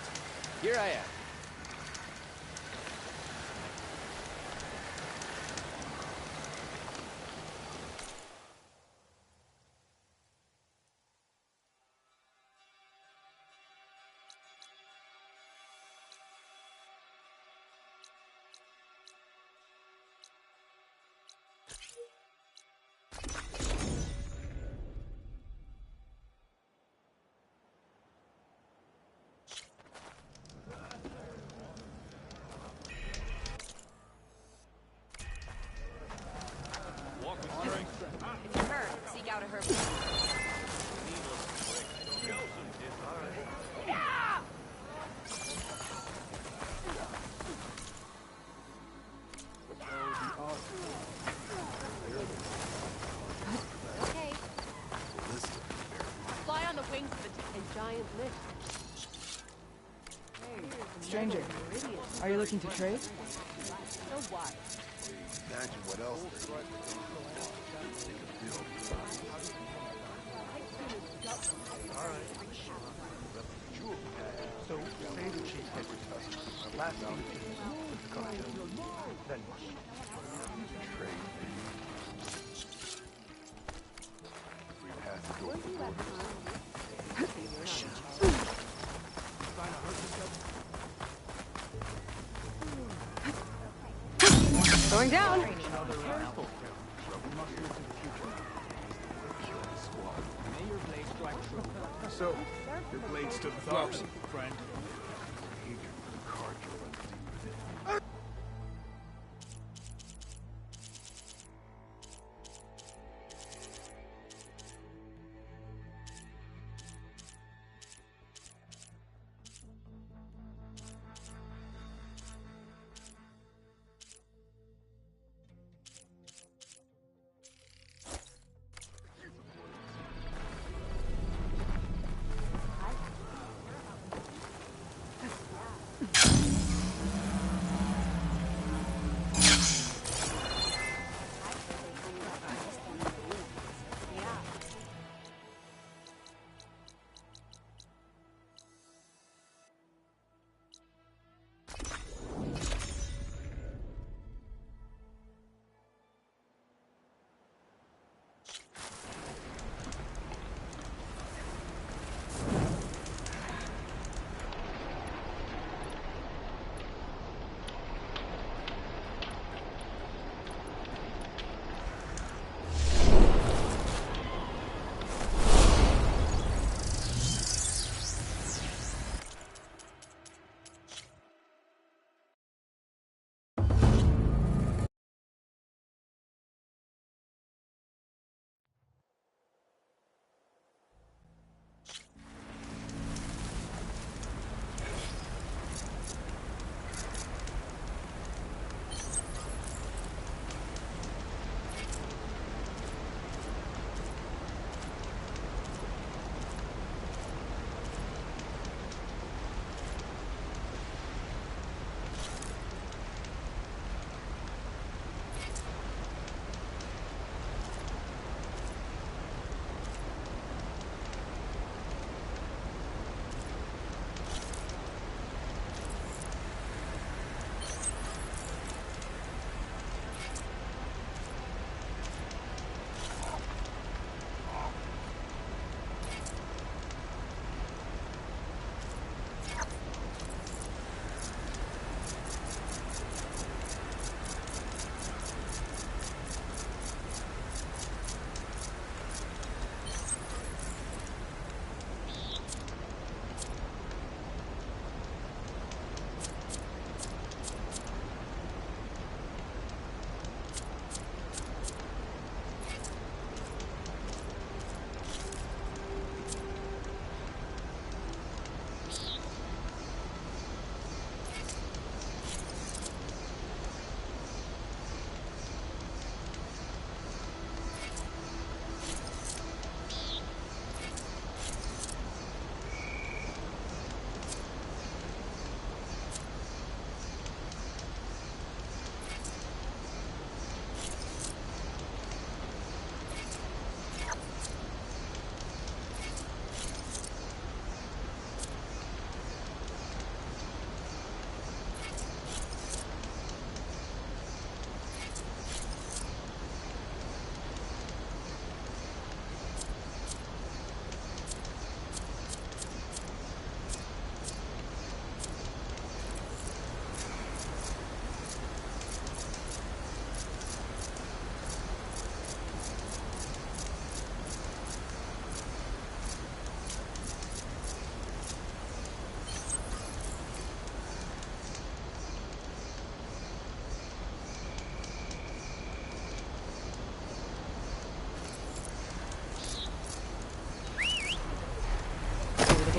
here I am. If you're hurt, seek out a herbalist. Okay. Fly on the wings of a giant lift. Stranger, are you looking to trade? So what? Imagine what else So, say the chief head with us. Last week, then trade. We pass the door. Going down. So, your blade stood without us, friend.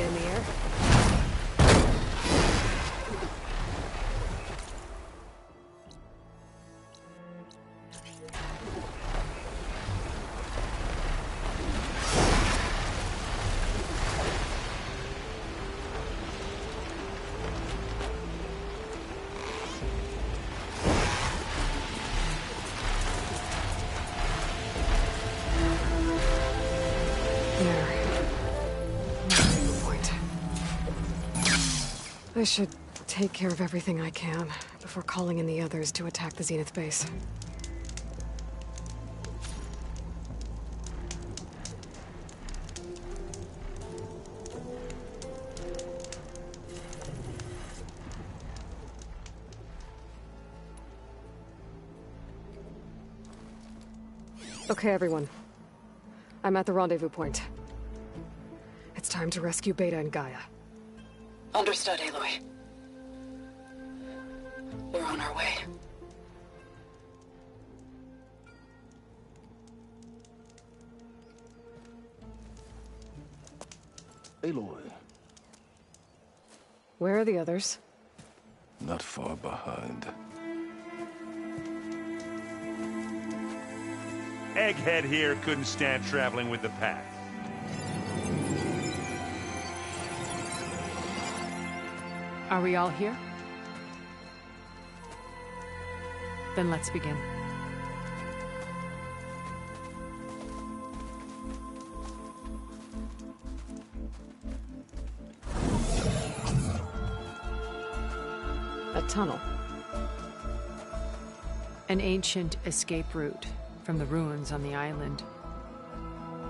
in the air. I should take care of everything I can before calling in the others to attack the Zenith base. Okay, everyone. I'm at the rendezvous point. It's time to rescue Beta and Gaia. Understood, Aloy. We're on our way. Aloy. Where are the others? Not far behind. Egghead here couldn't stand traveling with the pack. Are we all here? Then let's begin. A tunnel. An ancient escape route from the ruins on the island.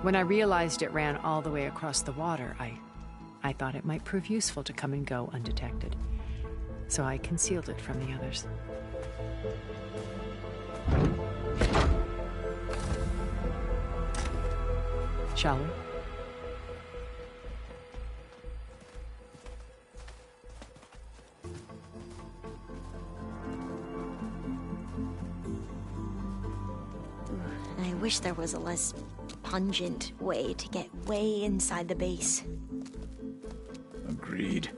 When I realized it ran all the way across the water, I thought it might prove useful to come and go undetected. So I concealed it from the others. Shall we? I wish there was a less pungent way to get way inside the base. Agreed.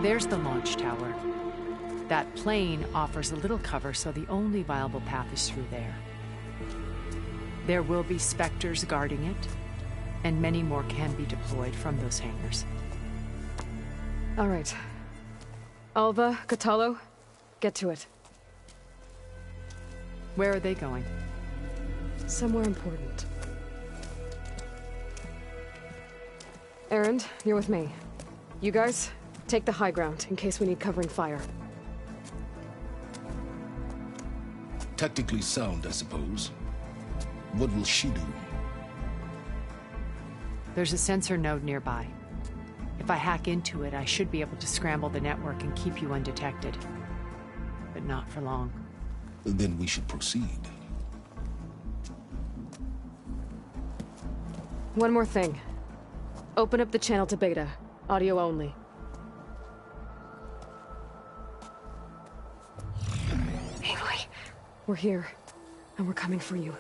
There's the launch tower. That plane offers a little cover, so the only viable path is through there. There will be Spectres guarding it, and many more can be deployed from those hangars. All right. Alva, Kotallo, get to it. Where are they going? Somewhere important. Erend, you're with me. You guys, take the high ground in case we need covering fire. Tactically sound, I suppose. What will she do? There's a sensor node nearby. If I hack into it, I should be able to scramble the network and keep you undetected. But not for long. Then we should proceed. One more thing. Open up the channel to Beta. Audio only. Aloy. We're here, and we're coming for you.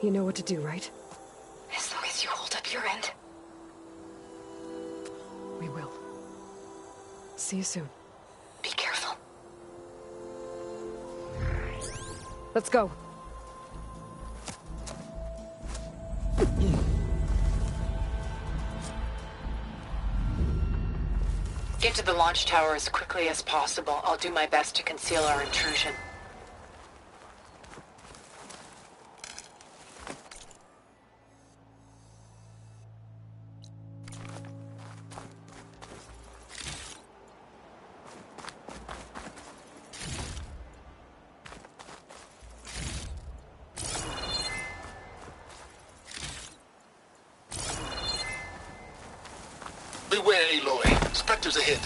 You know what to do, right? As long as you hold up your end. We will. See you soon. Be careful. Let's go. Get to the launch tower as quickly as possible. I'll do my best to conceal our intrusion. Beware, Aloy. Spectres ahead.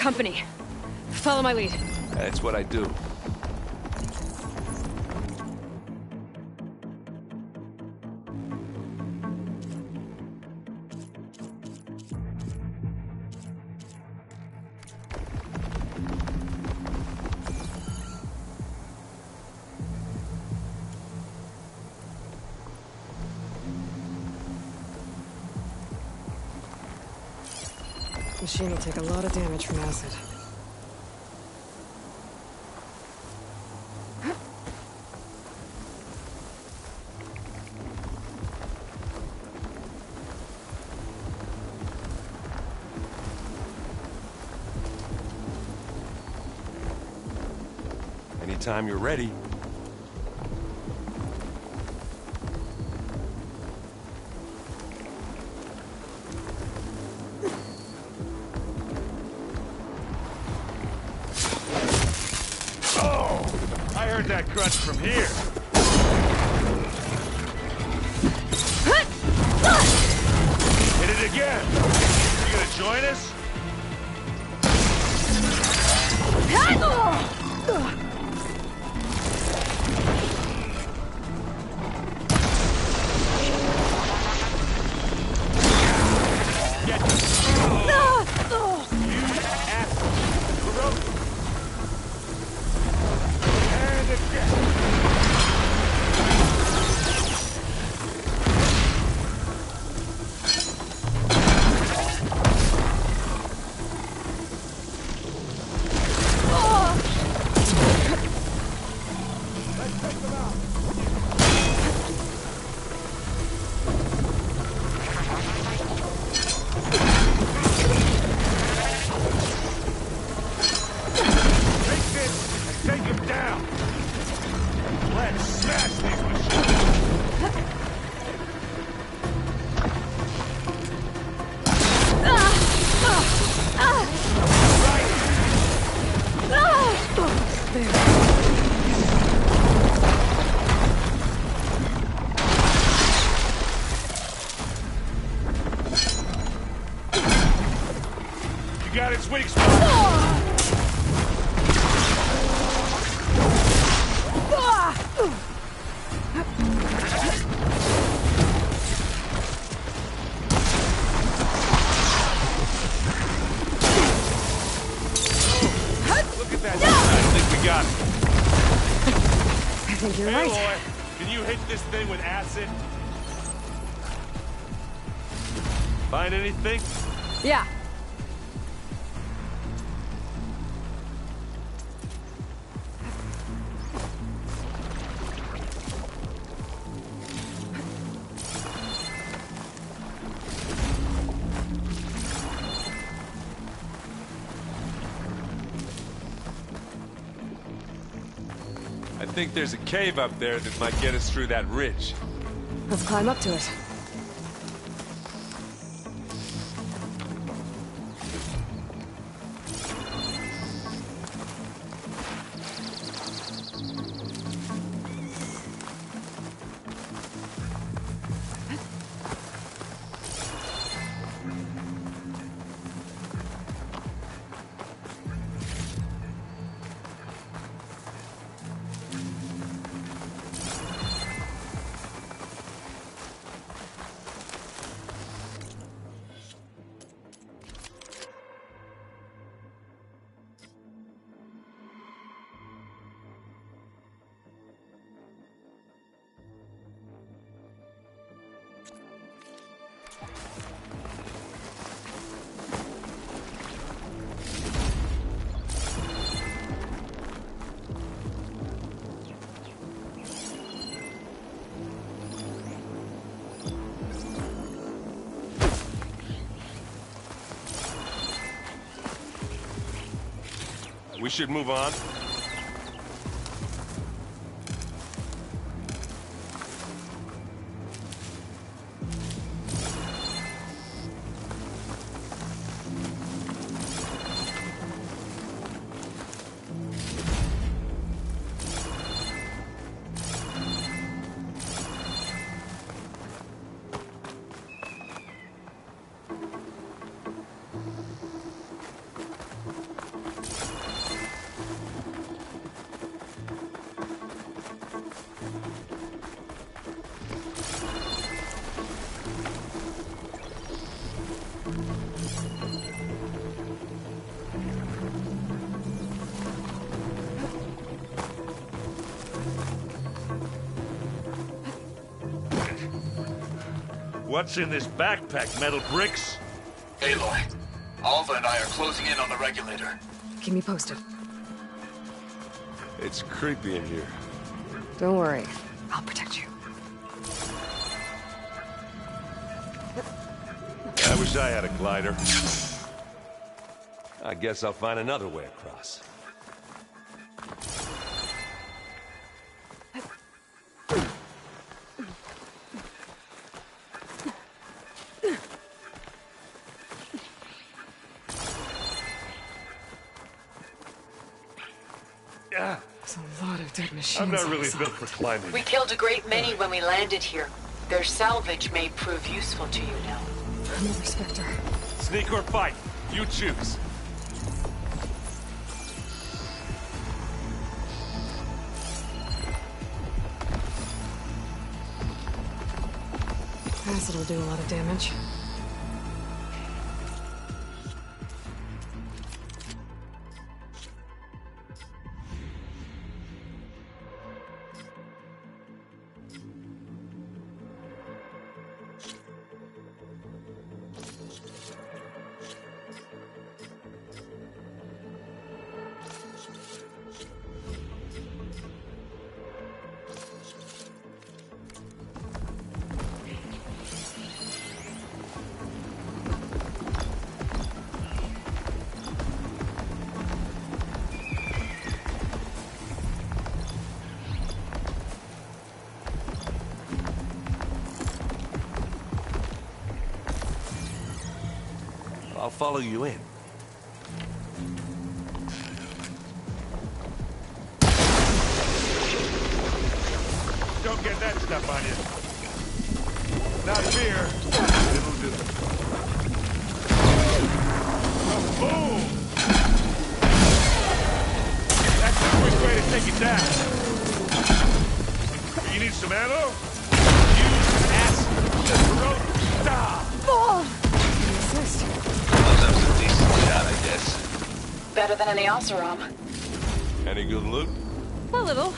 company. Follow my lead. That's what I do. Machine will take a lot of damage from acid. Anytime you're ready. I heard that crunch from here. Hit it again. You gonna join us? Got its weak spot. Look at that. I think we got it. I think you're hey, right. Boy, can you hit this thing with acid? Find anything? Yeah. I think there's a cave up there that might get us through that ridge. Let's climb up to it. We should move on. What's in this backpack, metal bricks? Aloy, Alva and I are closing in on the regulator. Keep me posted. It's creepy in here. Don't worry. I'll protect you. I wish I had a glider. I guess I'll find another way across. There's a lot of dead machines. I'm not really outside. built for climbing. We killed a great many when we landed here. Their salvage may prove useful to you now. Another Spectre. Sneak or fight, you choose. Acid will do a lot of damage. I'll follow you in. Don't get that stuff on you. Not here. It'll do. Boom! That's a quick way to take it down. You need some ammo? Use acid. Throat stop. Assist. Well, that was a decent shot, I guess. Better than any Oseram. Any good loot? A little.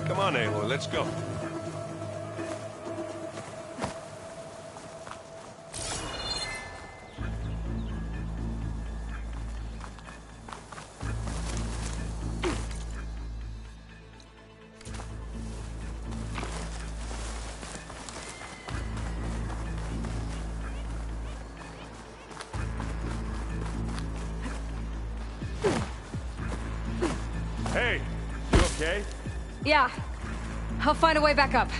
Come on, Aloy, let's go. Hey, you okay? Yeah. I'll find a way back up.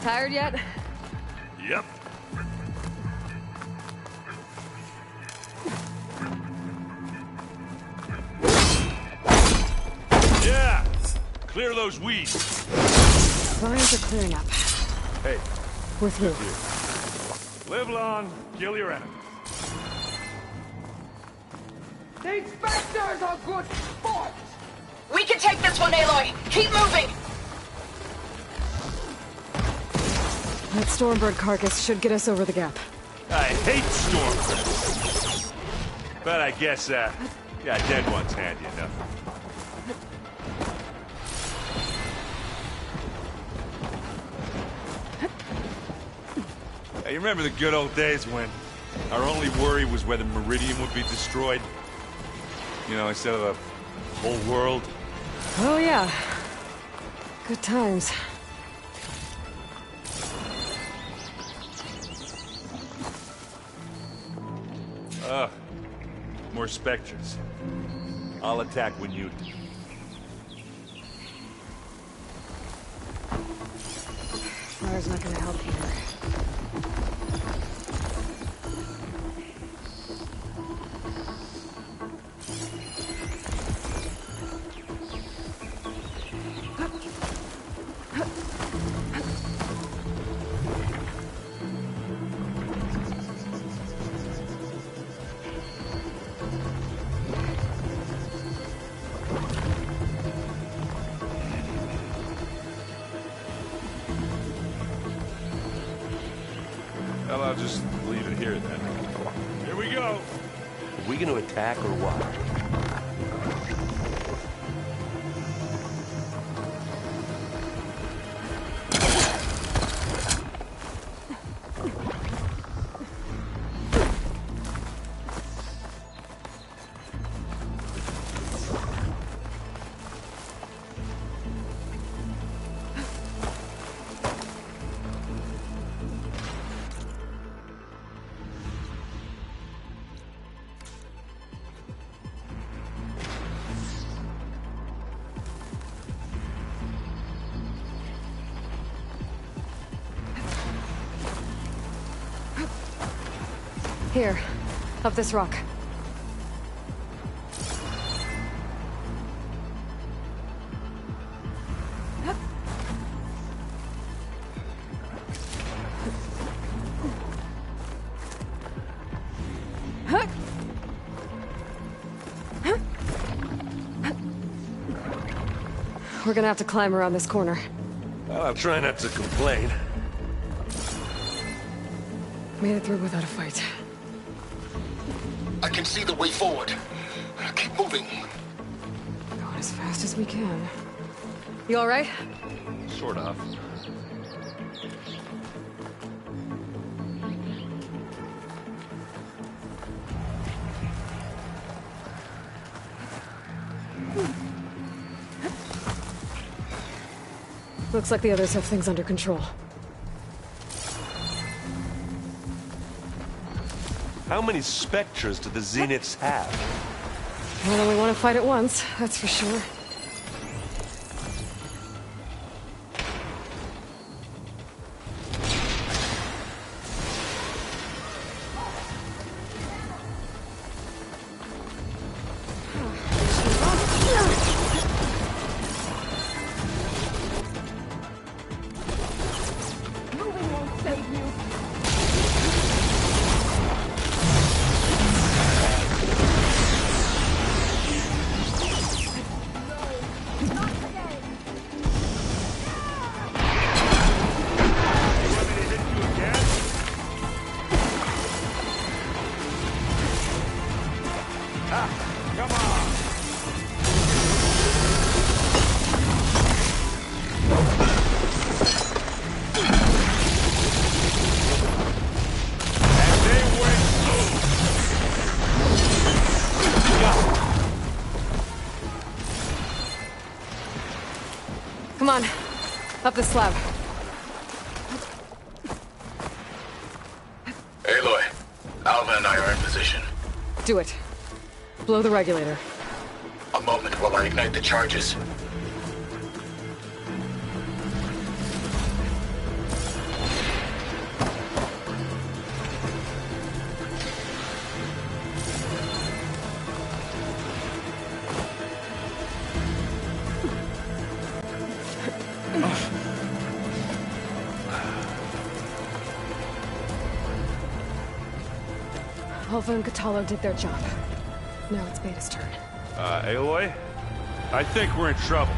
Tired yet? Yep. Yeah! Clear those weeds. Vines are clearing up. Hey. With you. Live long, kill your enemies. These specters are good sports! We can take this one, Aloy! Keep moving! That Stormbird carcass should get us over the gap. I hate Stormbirds. But I guess, yeah, dead one's handy enough. Hey, you remember the good old days when our only worry was whether Meridian would be destroyed? You know, instead of a whole world? Oh yeah. Good times. More specters. I'll attack when you do. Fire's not gonna help here. Well, I'll just leave it here then. Here we go! Are we gonna attack or what? Here, up this rock. We're gonna have to climb around this corner. Well, I'll try not to complain. Made it through without a fight. I can see the way forward. Keep moving. Going as fast as we can. You all right? Sort of. Looks like the others have things under control. How many specters do the Zeniths have? More than we want to fight at once, that's for sure. Come on, up the slab. Aloy, Alva and I are in position. Do it. Blow the regulator. A moment while I ignite the charges. Alva and Kotallo did their job. Now it's Beta's turn. Aloy? I think we're in trouble.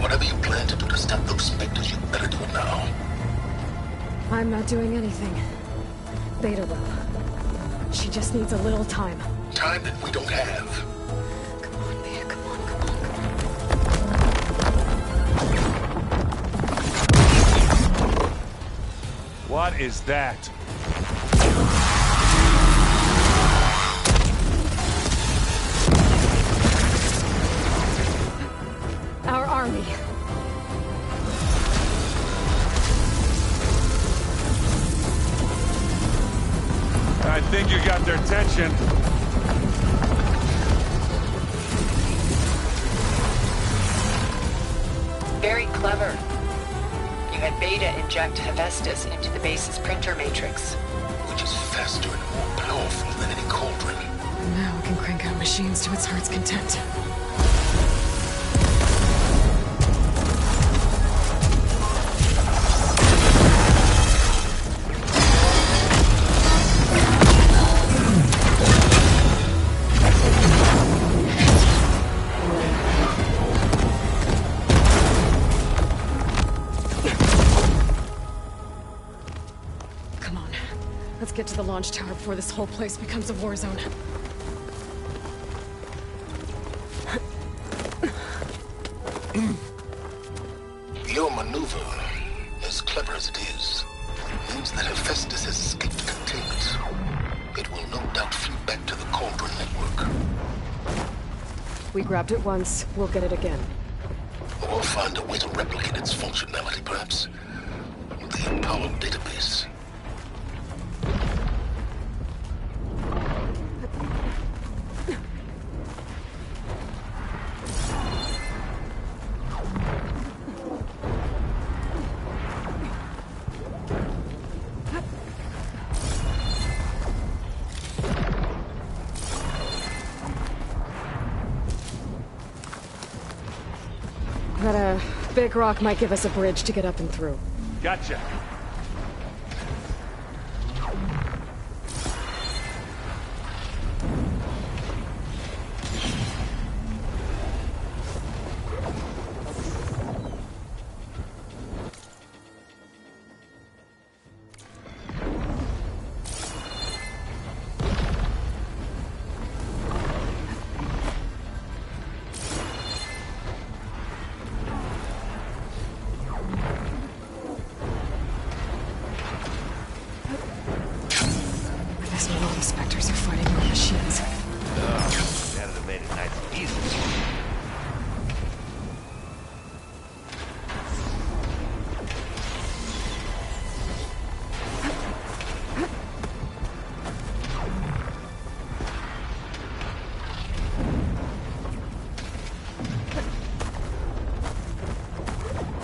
Whatever you plan to do to stop those specters, you better do it now. I'm not doing anything. Beta will. She just needs a little time. Time that we don't have. Come on, Beta, come on, come on. What is that? Our army. I think you got their attention. Very clever. You had Beta inject Hephaestus into the base's printer matrix. Which is faster and more powerful than any cauldron. Now we can crank out machines to its heart's content. Get to the launch tower before this whole place becomes a war zone. Your maneuver, as clever as it is, means that Hephaestus has escaped containment. It will no doubt flee back to the Cauldron network. We grabbed it once, we'll get it again. Or find a way to replicate its functionality, perhaps. The Apollo database. That big rock might give us a bridge to get up and through. Gotcha.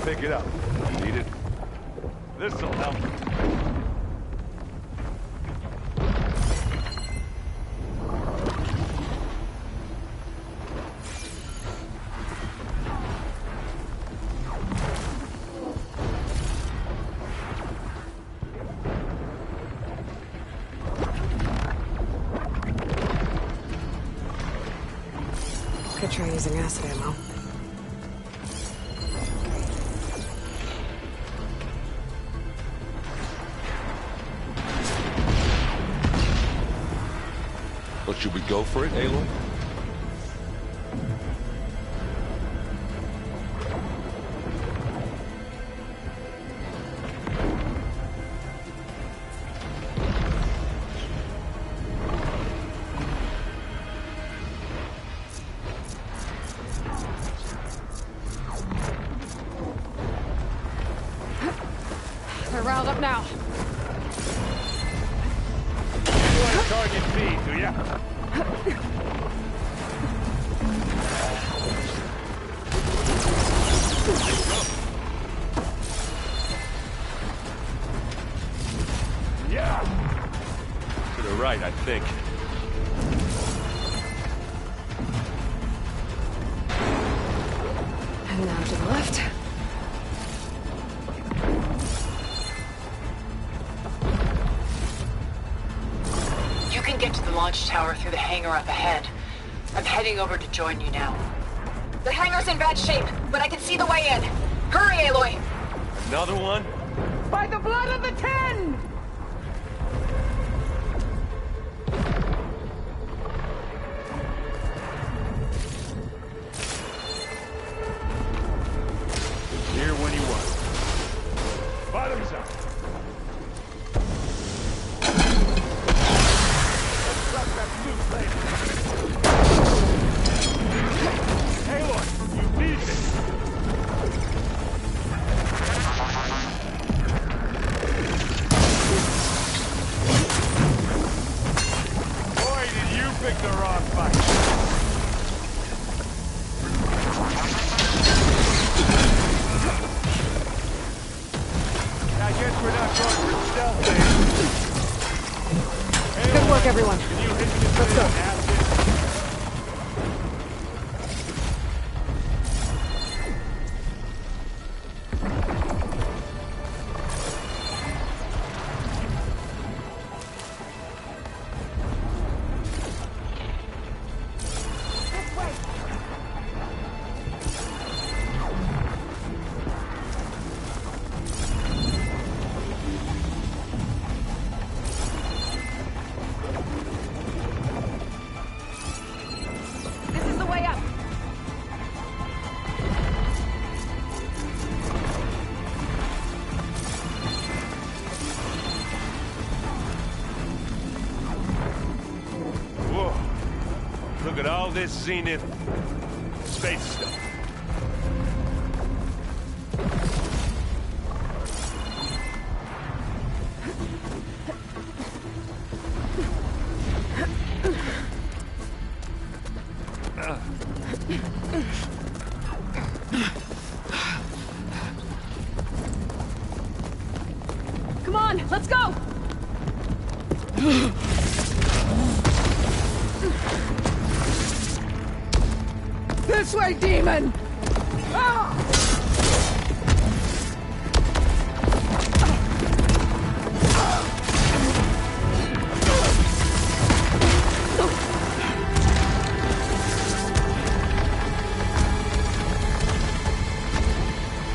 Pick it up. You need it? This'll help. Could try using acid ammo. Well, should we go for it, Aloy? They're riled up now. You want to target me, do ya? Yeah. To the right, I think. And now to the left. can get to the launch tower through the hangar up ahead. I'm heading over to join you now. The hangar's in bad shape, but I can see the way in. Hurry, Aloy! Another one? By the blood of the Ten! Here when he was. Bottoms up. Let's drop that blue plate. Aloy, you need this. Boy, did you pick the wrong fight. I guess we're not going for stealth, Dave. Good work, everyone. Let's go. Look at all this Zenith space stuff. Come on, let's go! This way, demon! Ah!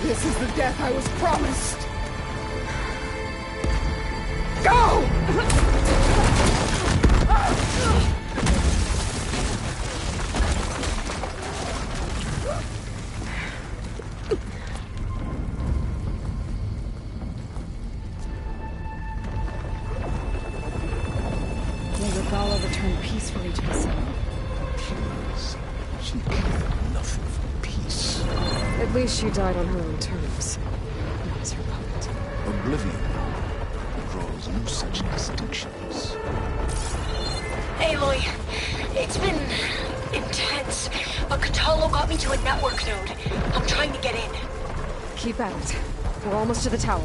This is the death I was promised! Go! May Regalla return peacefully to the sun. She cared nothing for peace. At least she died on her own terms, not as her puppet. Oblivion draws no such distinctions. Aloy, it's been intense, but Kotallo got me to a network node. I'm trying to get in. Keep at it. We're almost to the tower.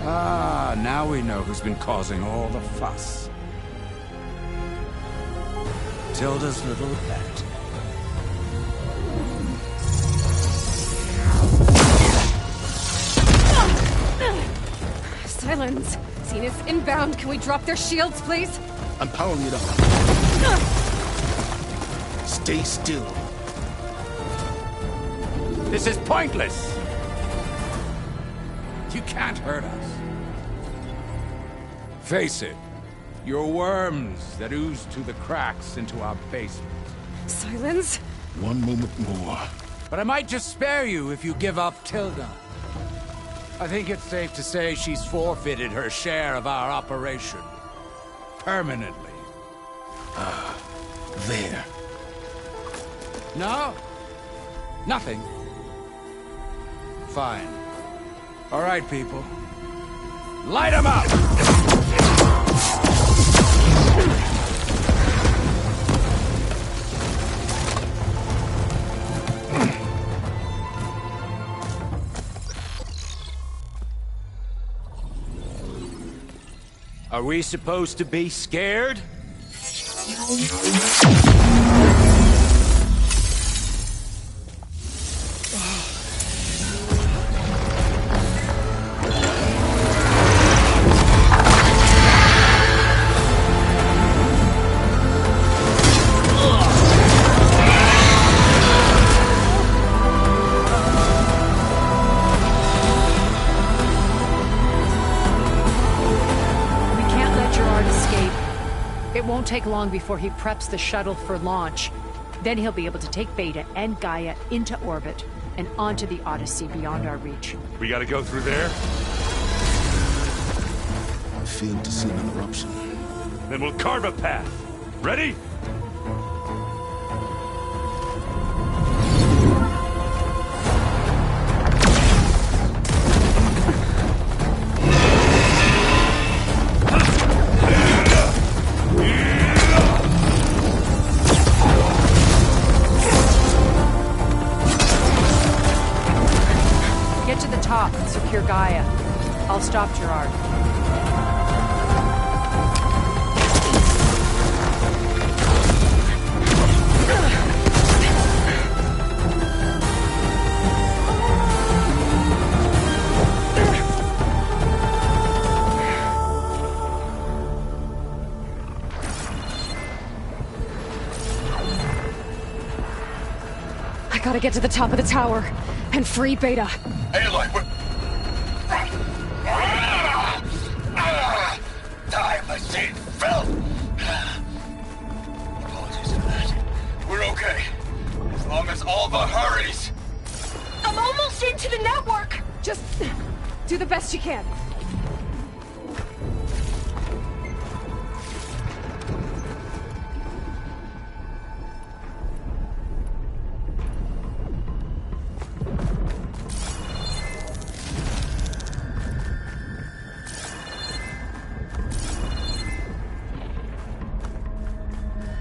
Ah, now we know who's been causing all the fuss. Tilda's little pet. Silence! Zenith inbound. Can we drop their shields, please? I'm powering it up. Stay still. This is pointless! You can't hurt us. Face it, You're worms that ooze through the cracks into our basement. Silence? One moment more. But I might just spare you if you give up Tilda. I think it's safe to say she's forfeited her share of our operation. Permanently. There. No? Nothing? Fine. All right, people. Light 'em up! Are we supposed to be scared? It won't take long before he preps the shuttle for launch. Then he'll be able to take Beta and Gaia into orbit and onto the Odyssey beyond our reach. We gotta go through there? I failed to see an interruption. Then we'll carve a path. Ready? Secure Gaia. I'll stop Gerard. I gotta get to the top of the tower and free Beta. Aloy, we're... Time machine fell! Apologies for that. We're okay. As long as Alva hurries. I'm almost into the network! Just do the best you can.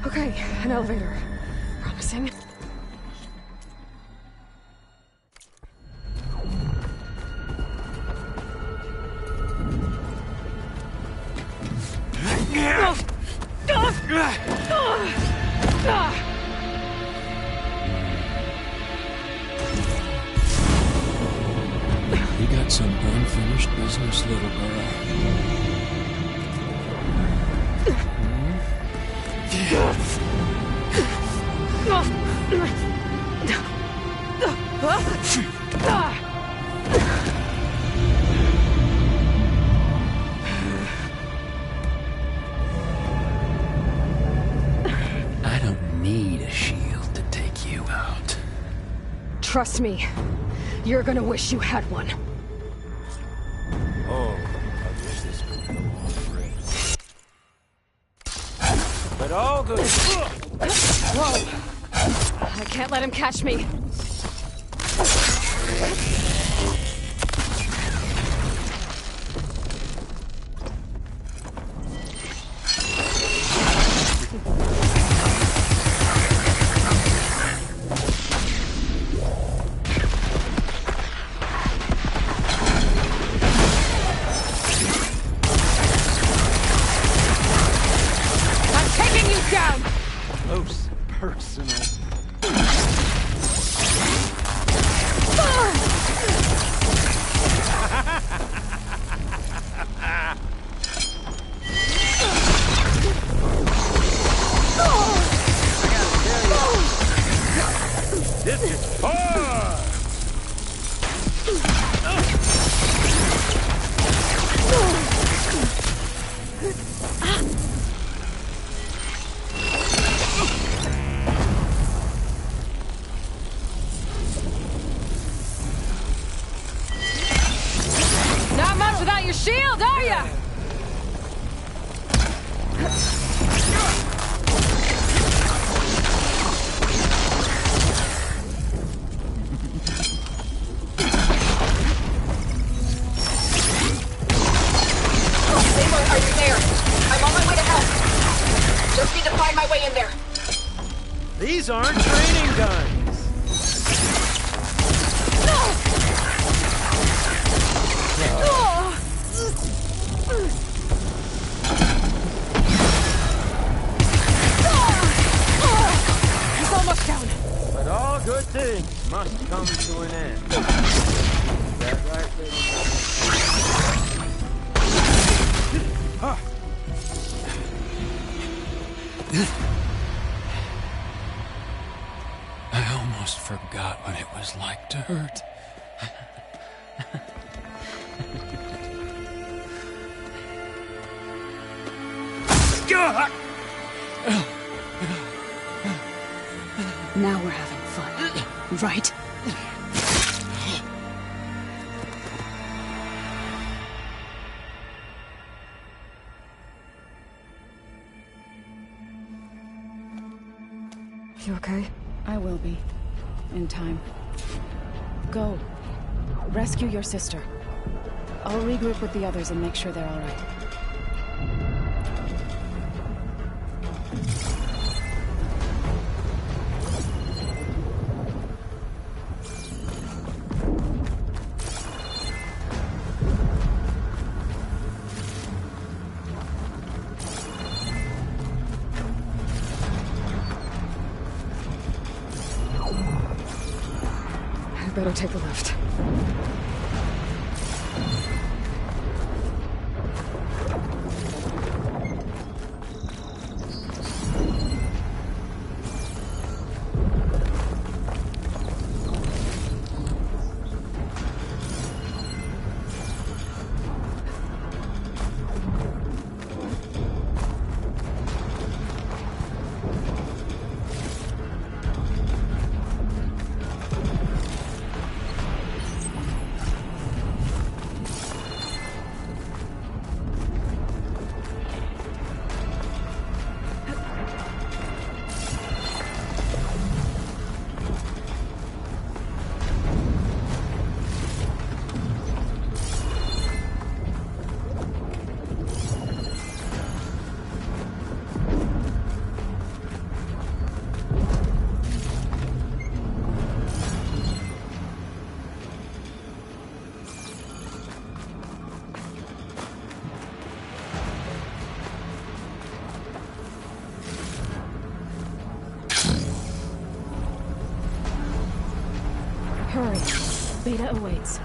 Okay, an elevator. Promising. You got some unfinished business, little girl. I don't need a shield to take you out. Trust me, you're gonna wish you had one. Oh, I wish this could go all free. But all good. Whoa! I can't let him catch me. Close personal. This is fun! find my way in there. These aren't training guns. He's almost down. But all good things must come to an end. Is that right, baby? I almost forgot what it was like to hurt. Now we're having fun, right? You okay? I will be. In time. Go. Rescue your sister. I'll regroup with the others and make sure they're all right. I better take the lift. Hurry. Beta awaits.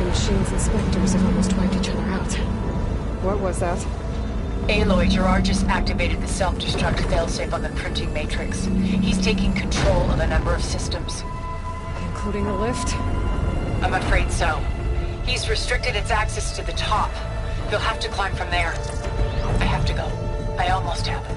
Machine's inspectors have almost wiped each other out. What was that? Aloy, Gerard just activated the self-destruct failsafe on the printing matrix. He's taking control of a number of systems. Including the lift? I'm afraid so. He's restricted its access to the top. You'll have to climb from there. I have to go. I almost have it.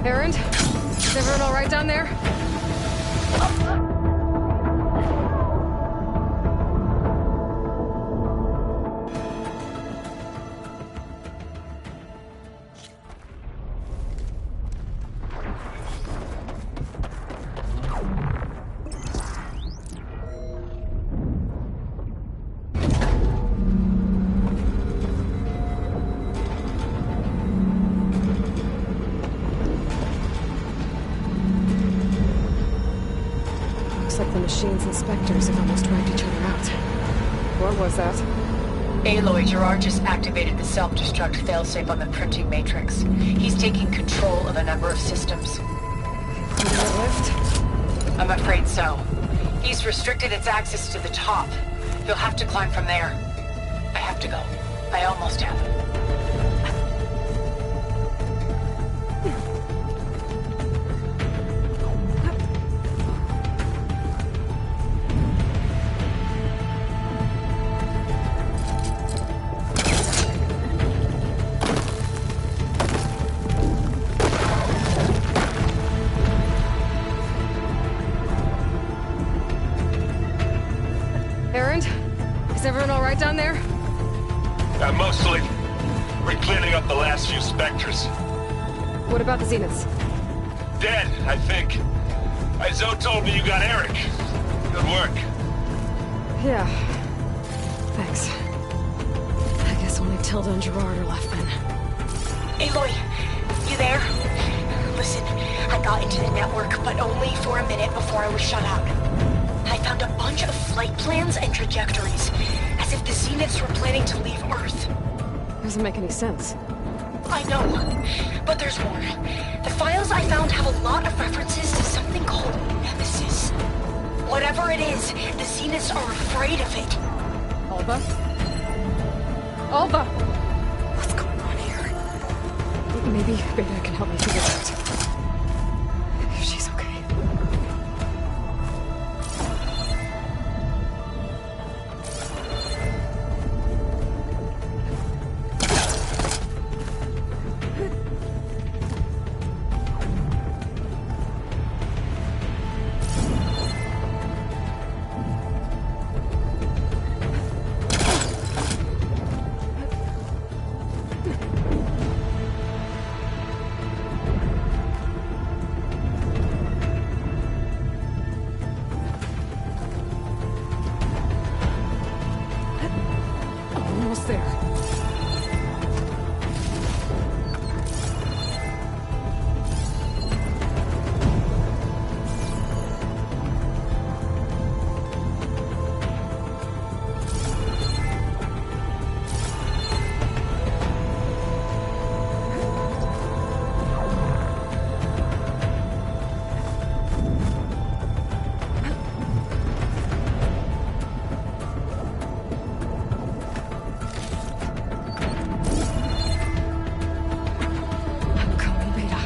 Erend? Is everyone all right down there? Looks like the machine's inspectors have almost wiped each other out. What was that? Aloy, Gerard just activated the self-destruct failsafe on the printing matrix. He's taking control of a number of systems. Including the lift? I'm afraid so. He's restricted its access to the top. You'll have to climb from there. I have to go. I almost have. Erend? Is everyone alright down there? Mostly. We're cleaning up the last few specters. What about the Zeniths? Dead, I think. Zoe told me you got Eric. Good work. Yeah. Thanks. I guess only Tilda and Gerard are left then. Aloy, you there? Listen, I got into the network, but only for a minute before I was shut out. I found a bunch of flight plans and trajectories, as if the Zeniths were planning to leave Earth. Doesn't make any sense. I know, but there's more. The files I found have a lot of references to something called Nemesis. Whatever it is, the Zeniths are afraid of it. Alba? Alba! What's going on here? Maybe Beta can help me figure it out. If she's okay. Almost there. I'm coming, Beta.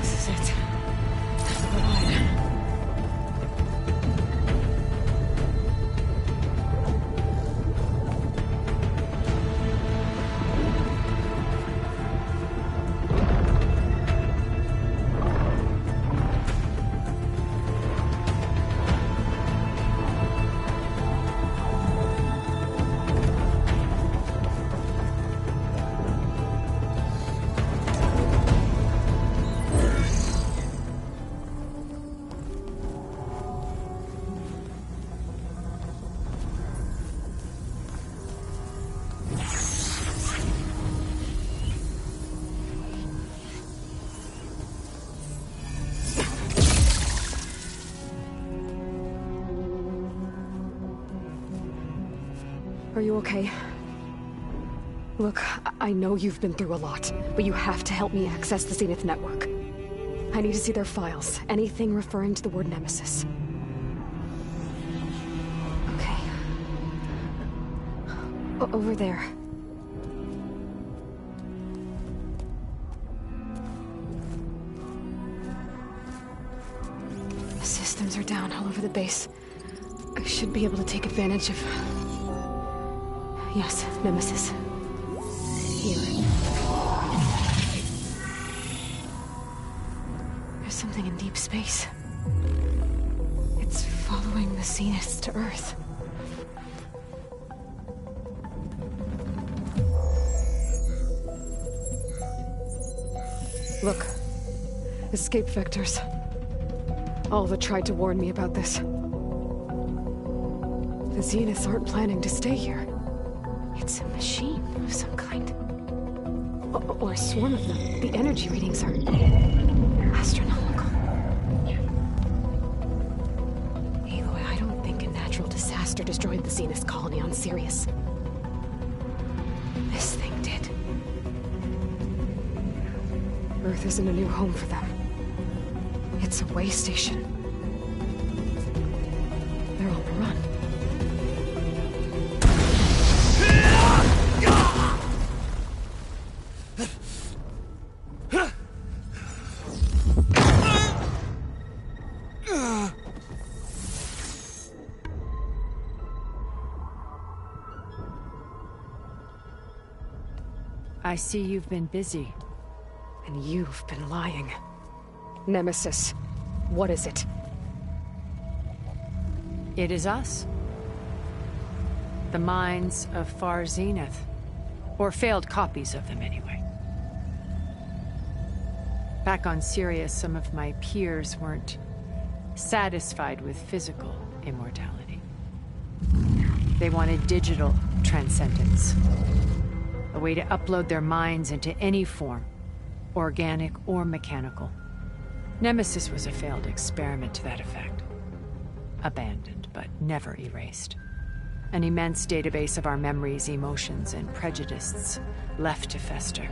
This is it. The line. Are you okay? Look, I know you've been through a lot, but you have to help me access the Zenith network. I need to see their files, anything referring to the word Nemesis. Okay. Over there. The systems are down all over the base. I should be able to take advantage of... Yes, Nemesis. Here. There's something in deep space. It's following the Zeniths to Earth. Look. Escape vectors. Alva tried to warn me about this. The Zeniths aren't planning to stay here. It's a machine of some kind. Or a swarm of them. The energy readings are astronomical. Aloy, I don't think a natural disaster destroyed the Zenith colony on Sirius. This thing did. Earth isn't a new home for them. It's a way station. They're on the run. I see you've been busy. And you've been lying. Nemesis, what is it? It is us. The minds of Far Zenith. Or failed copies of them, anyway. Back on Sirius, some of my peers weren't satisfied with physical immortality. They wanted digital transcendence. A way to upload their minds into any form, organic or mechanical. Nemesis was a failed experiment to that effect. Abandoned, but never erased. An immense database of our memories, emotions, and prejudices left to fester.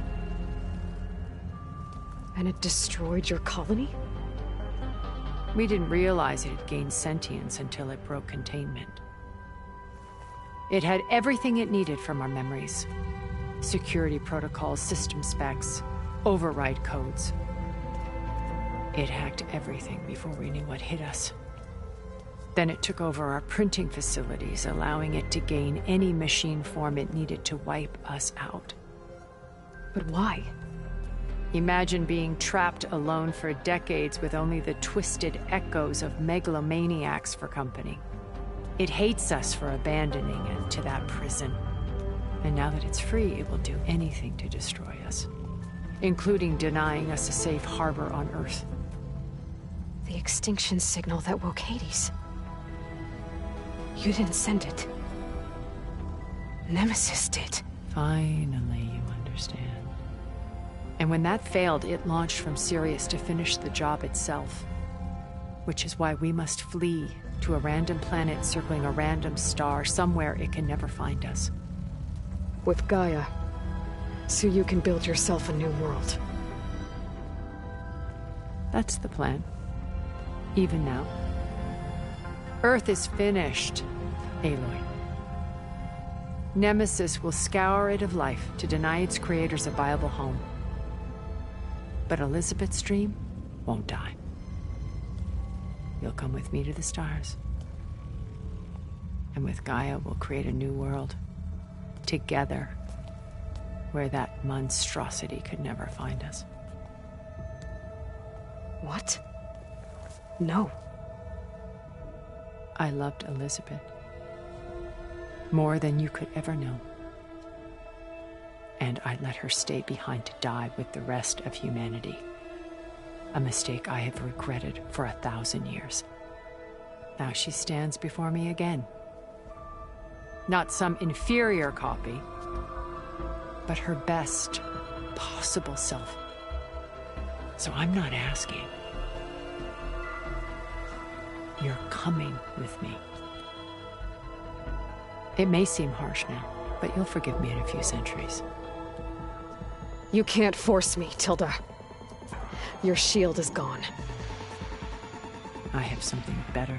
And it destroyed your colony? We didn't realize it had gained sentience until it broke containment. It had everything it needed from our memories. Security protocols, system specs, override codes. It hacked everything before we knew what hit us. Then it took over our printing facilities, allowing it to gain any machine form it needed to wipe us out. But why? Imagine being trapped alone for decades with only the twisted echoes of megalomaniacs for company. It hates us for abandoning it to that prison. And now that it's free, it will do anything to destroy us, including denying us a safe harbor on Earth. The extinction signal that woke Hades. You didn't send it. Nemesis did. Finally, you understand. And when that failed, it launched from Sirius to finish the job itself. Which is why we must flee to a random planet circling a random star, somewhere it can never find us. With Gaia, so you can build yourself a new world. That's the plan. Even now. Earth is finished, Aloy. Nemesis will scour it of life to deny its creators a viable home. But Elizabeth's dream won't die. You'll come with me to the stars. And with Gaia, we'll create a new world. Together, where that monstrosity could never find us. What? No. I loved Elizabeth. More than you could ever know. And I let her stay behind to die with the rest of humanity. A mistake I have regretted for 1,000 years. Now she stands before me again. Not some inferior copy, but her best possible self. So I'm not asking. You're coming with me. It may seem harsh now, but you'll forgive me in a few centuries. You can't force me, Tilda. Your shield is gone. I have something better.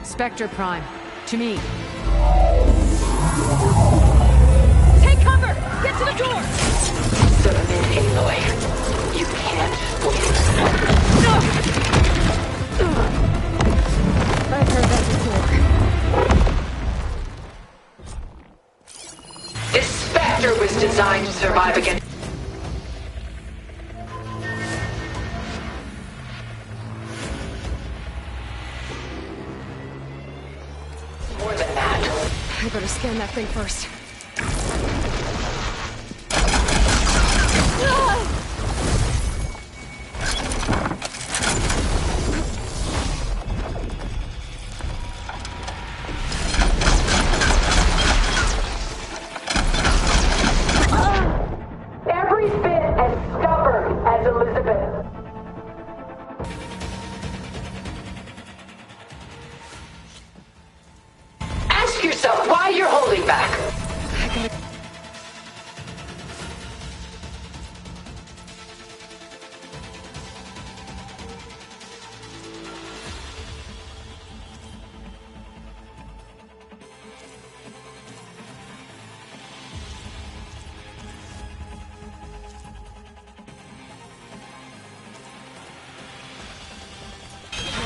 Spectre Prime, to me. Take cover! Get to the door! Submit, Aloy. You can't lose. I've heard that before. This Spectre was designed to survive against... I better scan that thing first. Every bit as stubborn as Elizabeth. Ask yourself why you're holding back.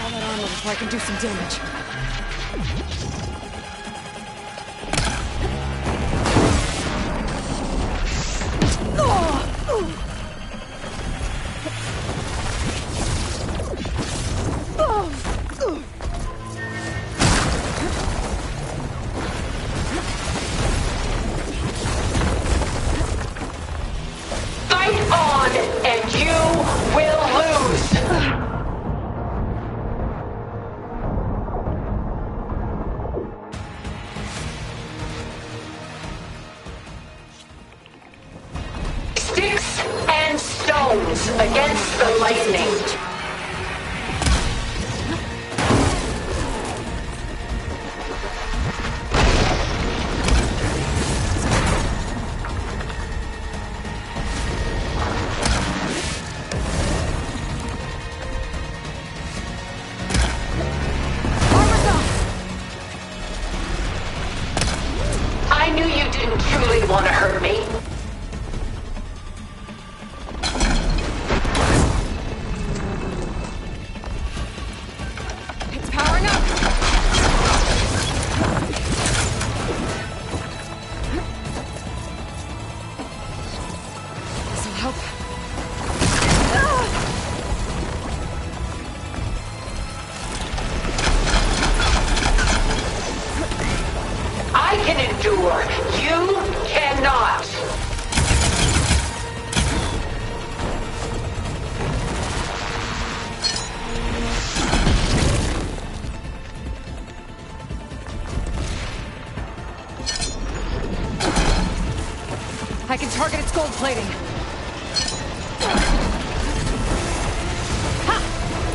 All that armor before I can do some damage. Fight on, and you will lose. Sticks and stones against the lightning. I knew you didn't truly want to hurt me. It's powering up! This'll help. I can endure. You cannot. I can target its gold plating. Ha!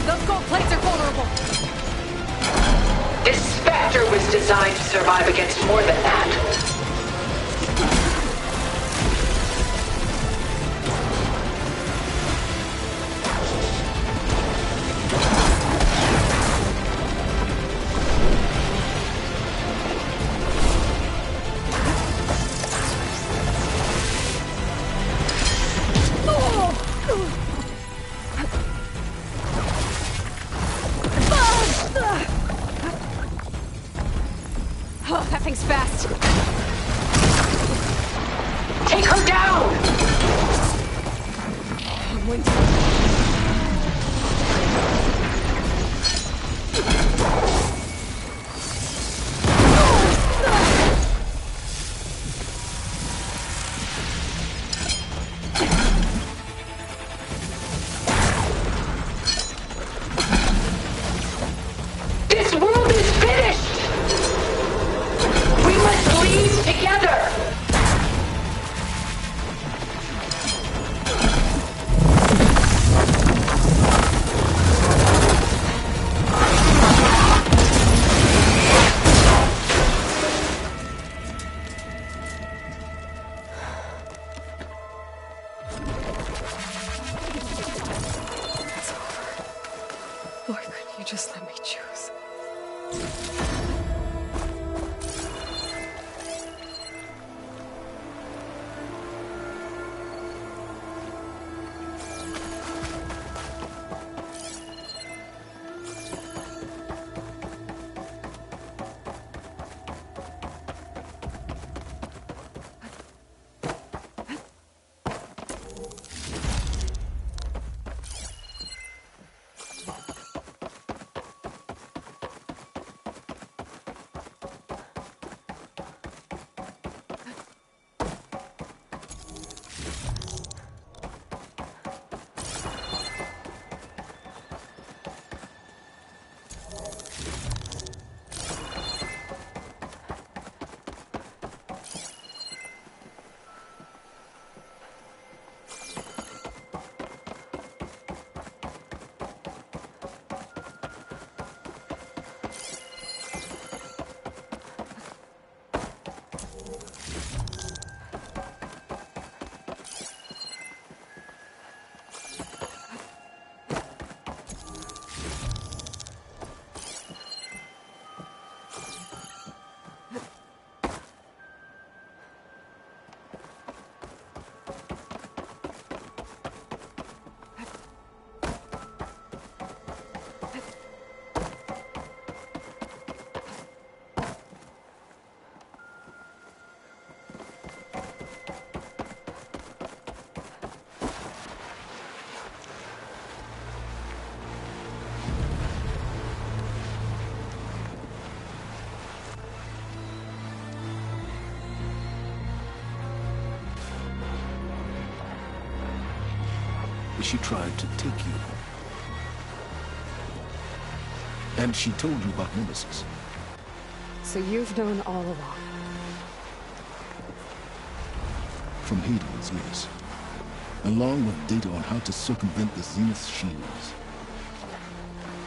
Those gold plates are vulnerable. This Spectre was designed to survive against more than that. Oh, that thing's fast. Take her down! I'm waiting. This world is finished! We must leave together! Lord, couldn't you just let me choose? she tried to take you. And she told you about Nemesis. So you've known all along. From Hades, yes. Along with data on how to circumvent the Zenith shields.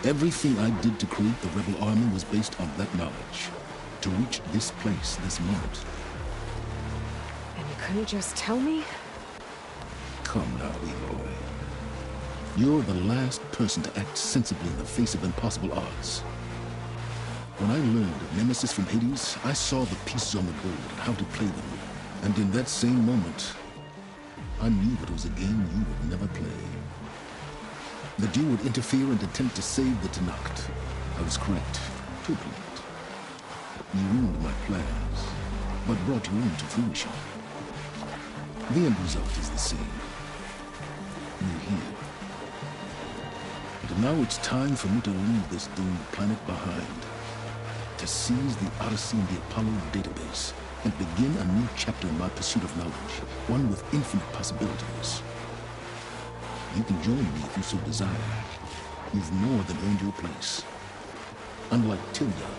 Everything I did to create the Rebel army was based on that knowledge. To reach this place, this moment. And you couldn't just tell me? Come now, Aloy. You're the last person to act sensibly in the face of impossible odds. When I learned of Nemesis from Hades, I saw the pieces on the board and how to play them. And in that same moment, I knew it was a game you would never play. That you would interfere and attempt to save the Tenakth. I was correct. Totally. You ruined my plans, but brought you into fruition. The end result is the same. You're here. And now it's time for me to leave this doomed planet behind. To seize the Odyssey and the Apollo database, and begin a new chapter in my pursuit of knowledge, one with infinite possibilities. You can join me if you so desire. You've more than earned your place. Unlike Tilda,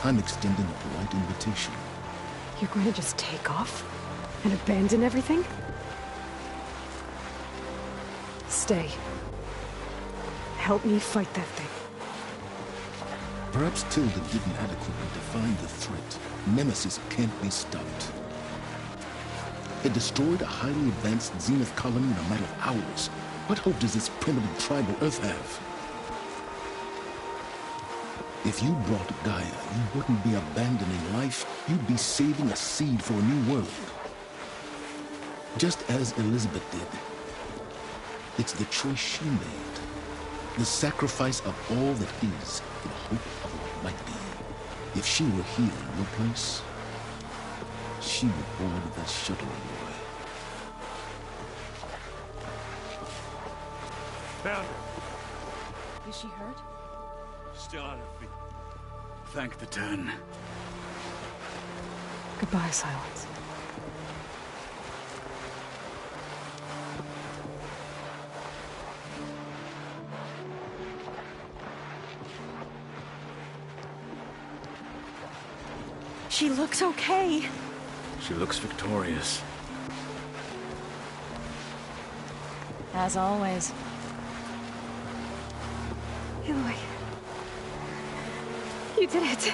I'm extending a polite invitation. You're going to just take off? And abandon everything? Stay. Help me fight that thing. Perhaps Tilda didn't adequately define the threat. Nemesis can't be stopped. It destroyed a highly advanced Zenith colony in a matter of hours. What hope does this primitive tribal Earth have? If you brought Gaia, you wouldn't be abandoning life. You'd be saving a seed for a new world. Just as Elizabeth did. It's the choice she made. The sacrifice of all that is for the hope of what might be. If she were here in your place, she would board that shuttle boy. Found her. Is she hurt? Still on her feet. Thank the Ten. Goodbye, Silence. She looks okay. She looks victorious. As always. Aloy. You did it.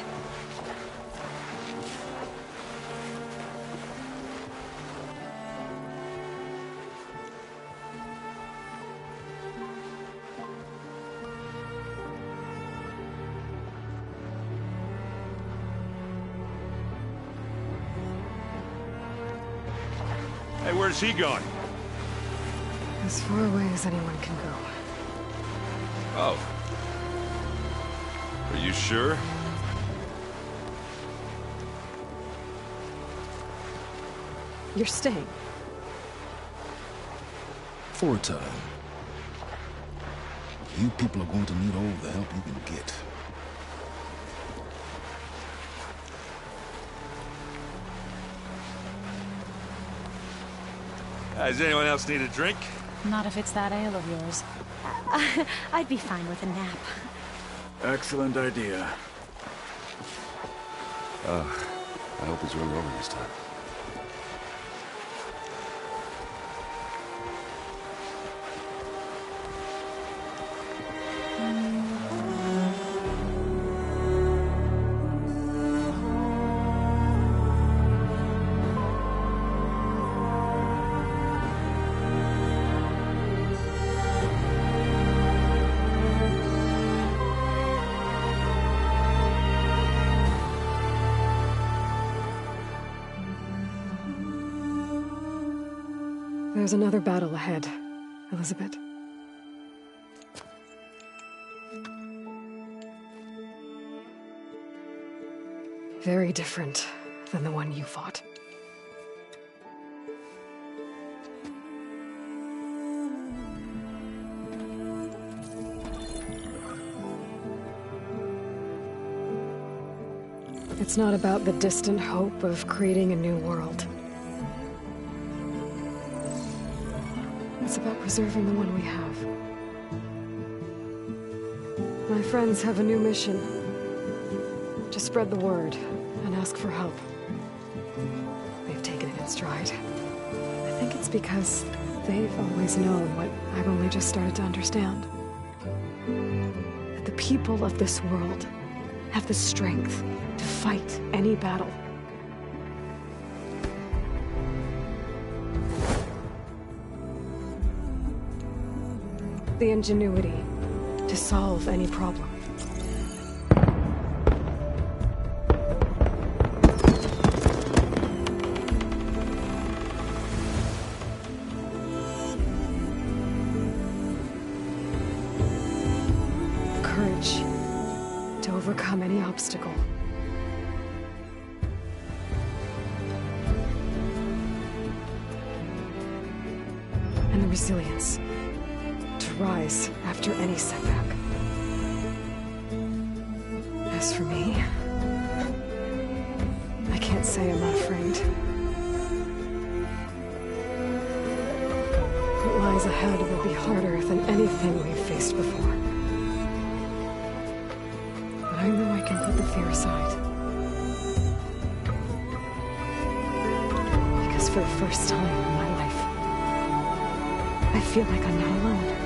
Hey, where's he going? As far away as anyone can go. Oh. Are you sure? You're staying. For a time. You people are going to need all the help you can get. Does anyone else need a drink? Not if it's that ale of yours. I'd be fine with a nap. Excellent idea. I hope it's really over this time. There's another battle ahead, Elizabeth. Very different than the one you fought. It's not about the distant hope of creating a new world. It's about preserving the one we have. My friends have a new mission. To spread the word and ask for help. They've taken it in stride. I think it's because they've always known what I've only just started to understand. That the people of this world have the strength to fight any battle. The ingenuity to solve any problem. Courage to overcome any obstacle. And the resilience to rise after any setback. As for me, I can't say I'm not afraid. What lies ahead will be harder than anything we've faced before. But I know I can put the fear aside. Because for the first time in my life, I feel like I'm not alone.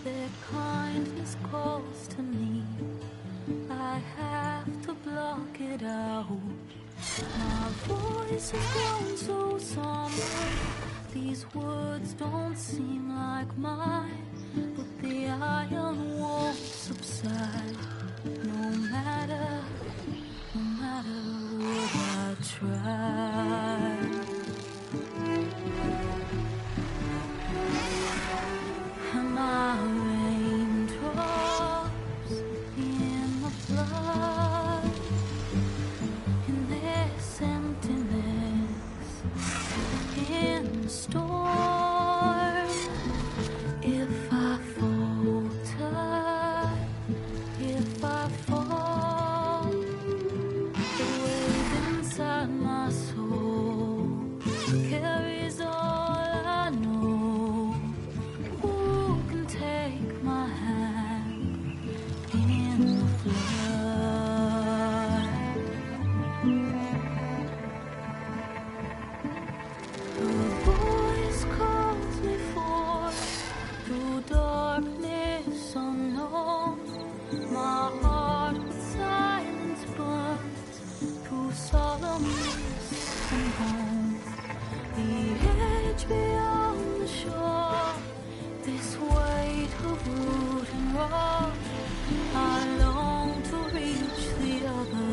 Their kindness calls to me. I have to block it out. My voice has grown so somber. These words don't seem like mine, but the iron won't subside. No matter what I try. And my raindrops promise and home. The edge beyond the shore, this weight of root and rock. I long to reach the other,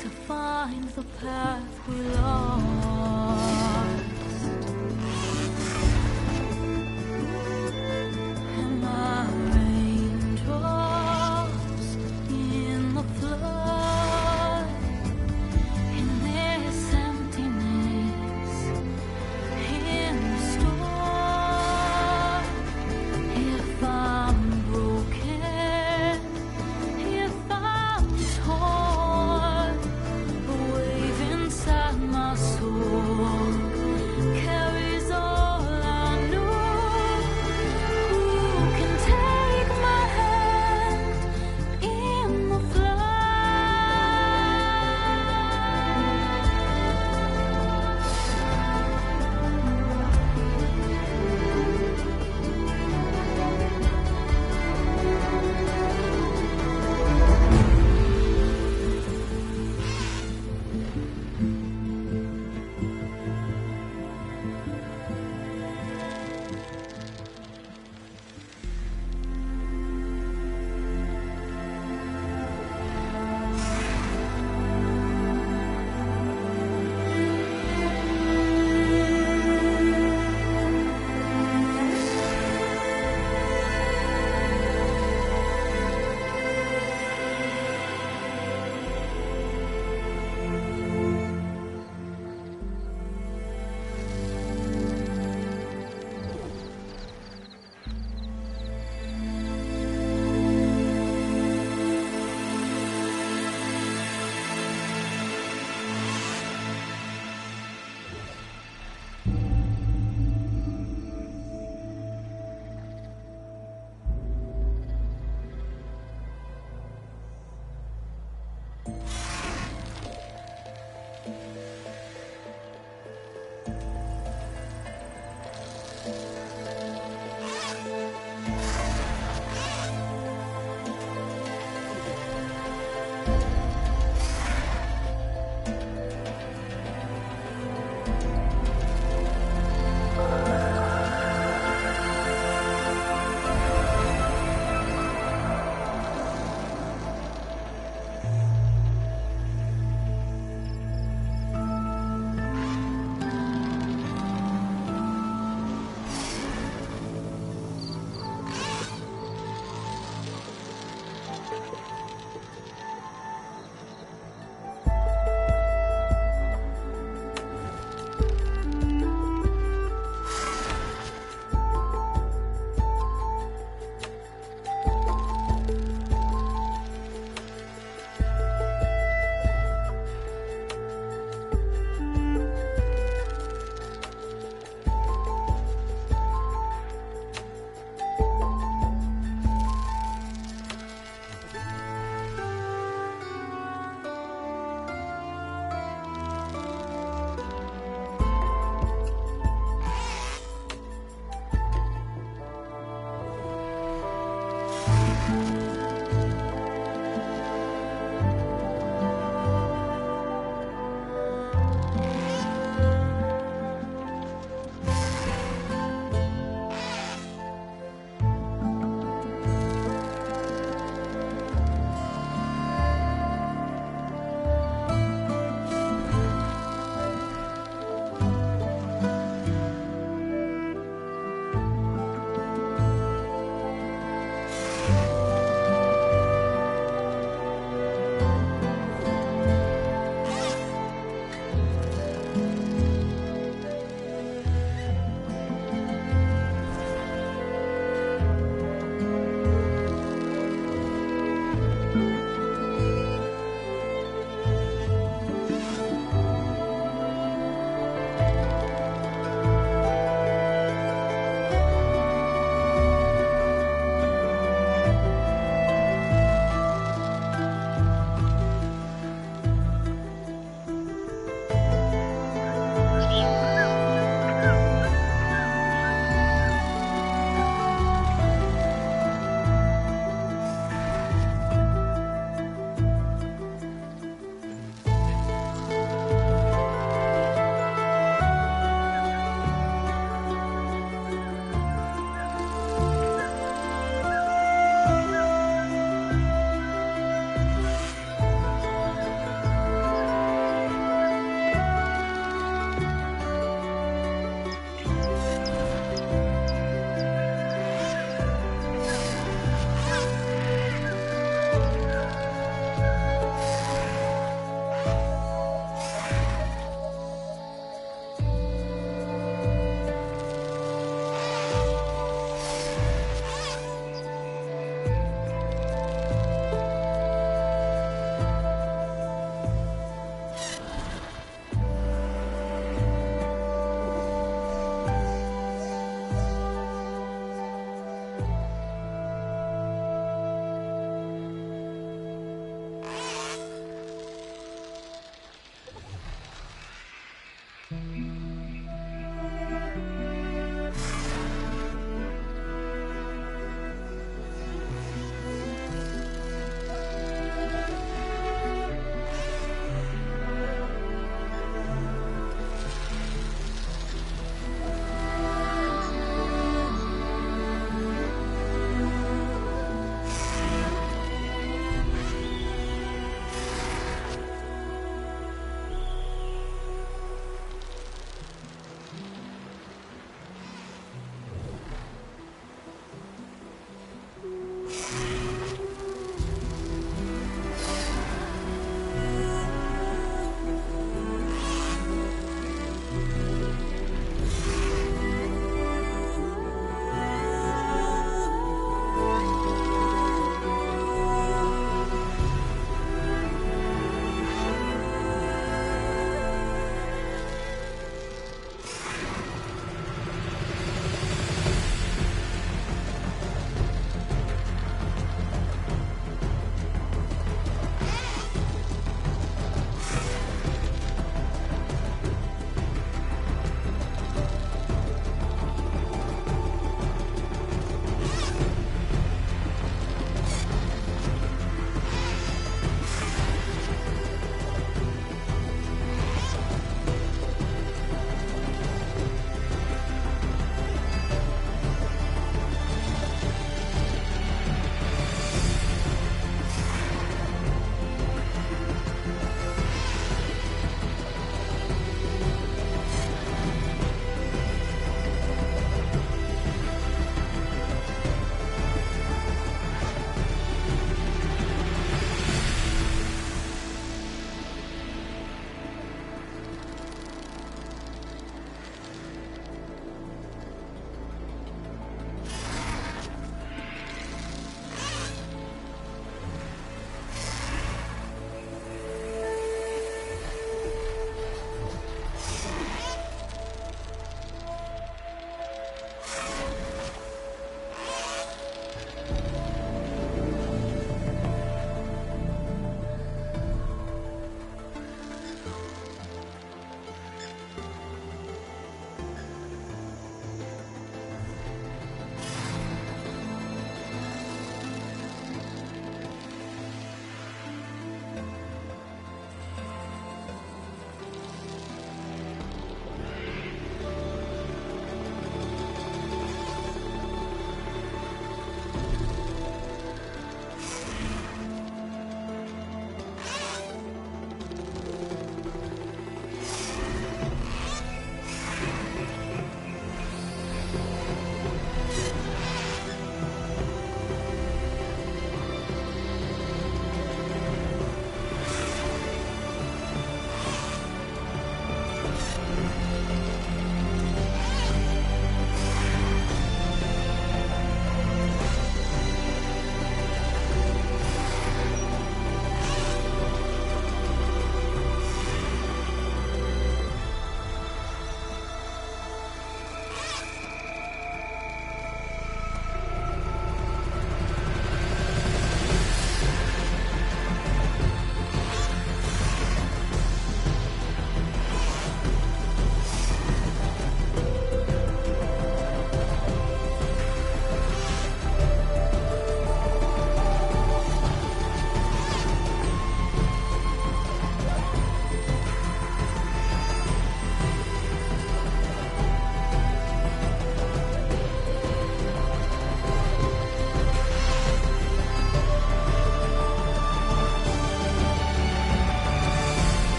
to find the path we lost. And my raindrops in the flood, in this emptiness, in the storm. If I'm broken, if I'm torn, the wave inside my soul carries all I know. Who can take my hand in the flood?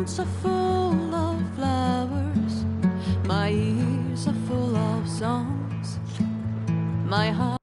hands are full of flowers. My ears are full of songs. My heart.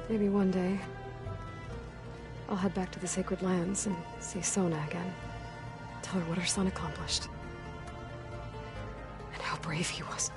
Maybe one day, I'll head back to the Sacred Lands and see Sona again. Tell her what her son accomplished. And how brave he was.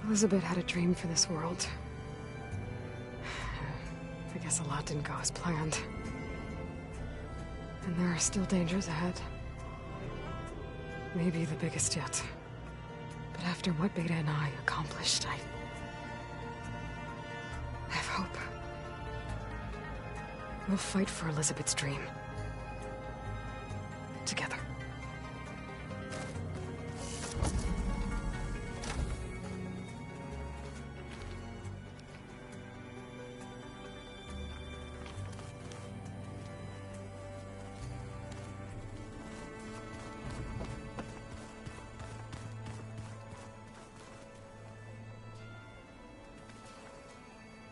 Elizabeth had a dream for this world. I guess a lot didn't go as planned. And there are still dangers ahead. Maybe the biggest yet. But after what Beta and I accomplished, I have hope. We'll fight for Elizabeth's dream. Together.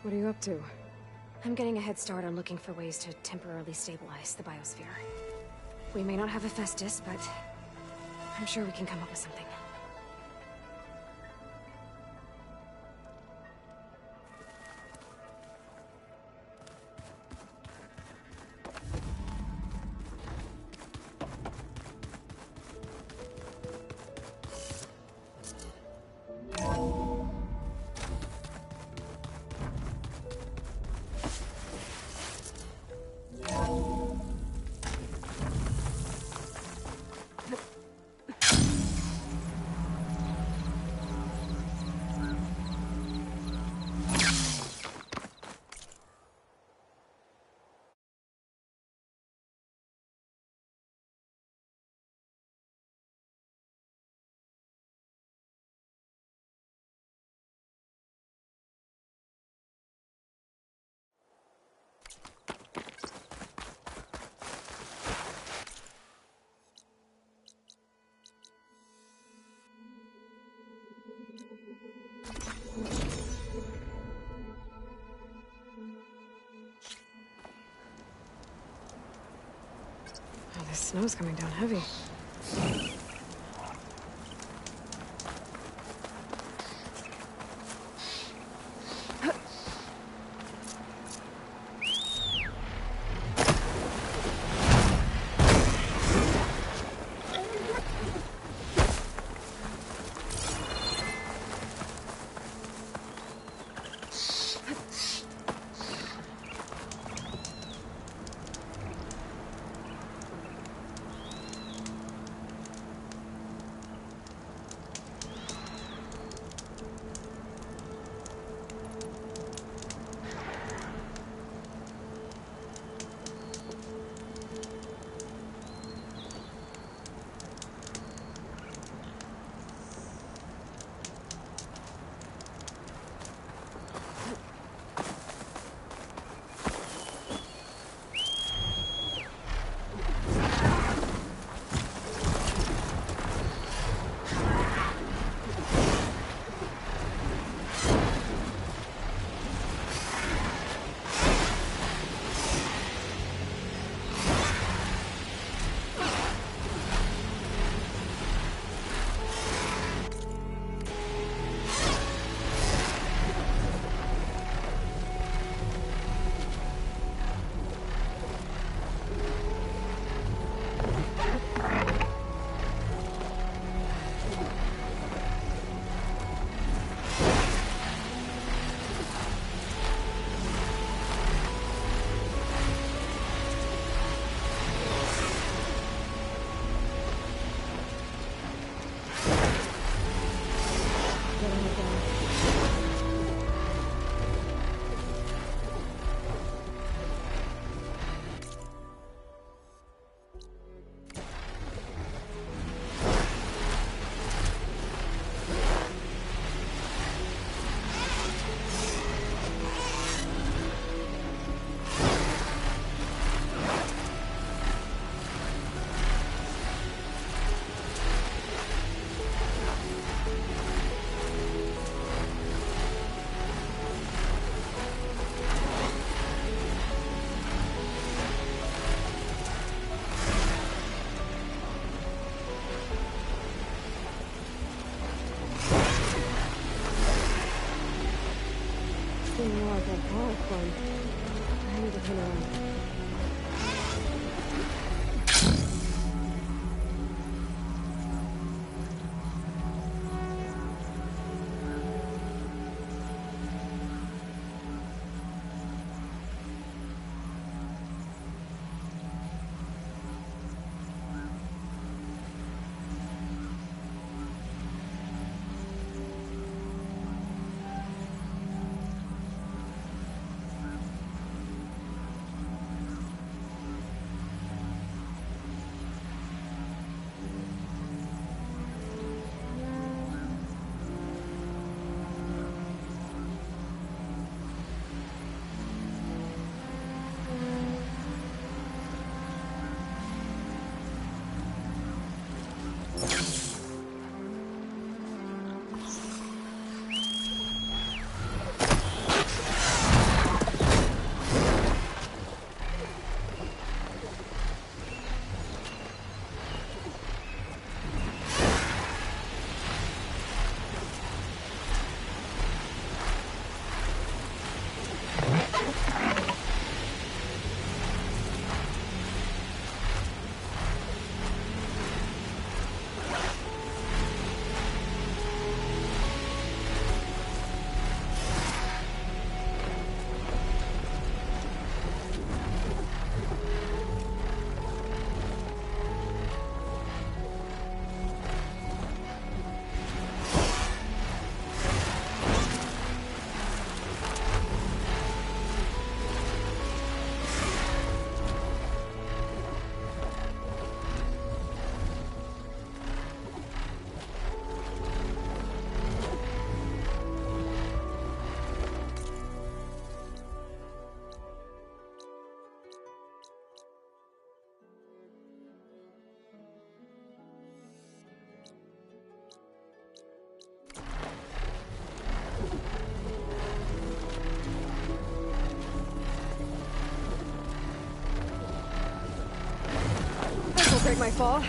What are you up to? I'm getting a head start on looking for ways to temporarily stabilize the biosphere. We may not have Hephaestus, but I'm sure we can come up with something. Oh, this snow's coming down heavy. Nothing more than horrifying. I need to turn around. This'll break my fall.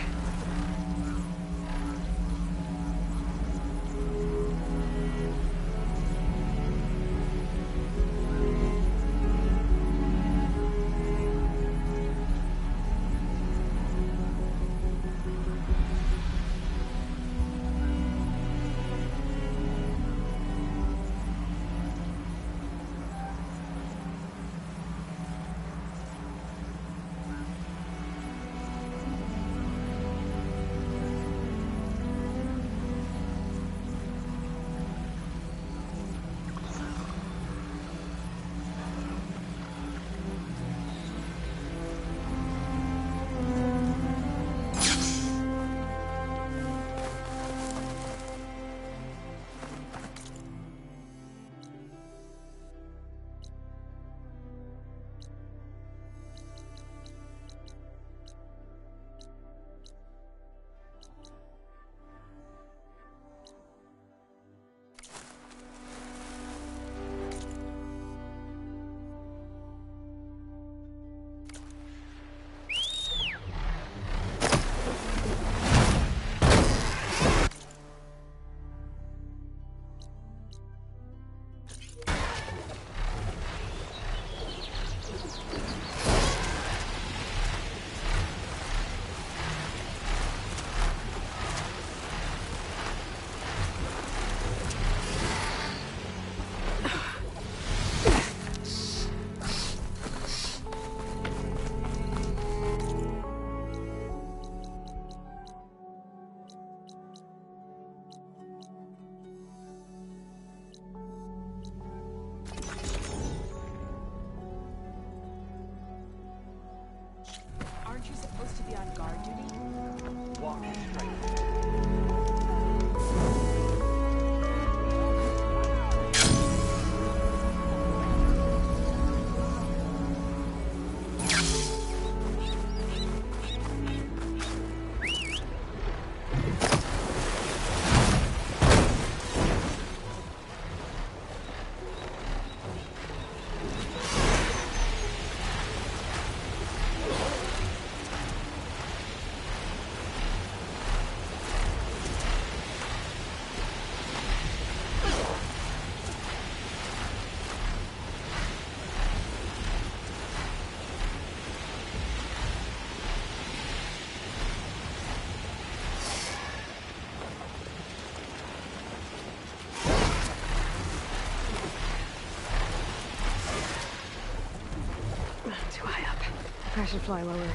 I should fly lower.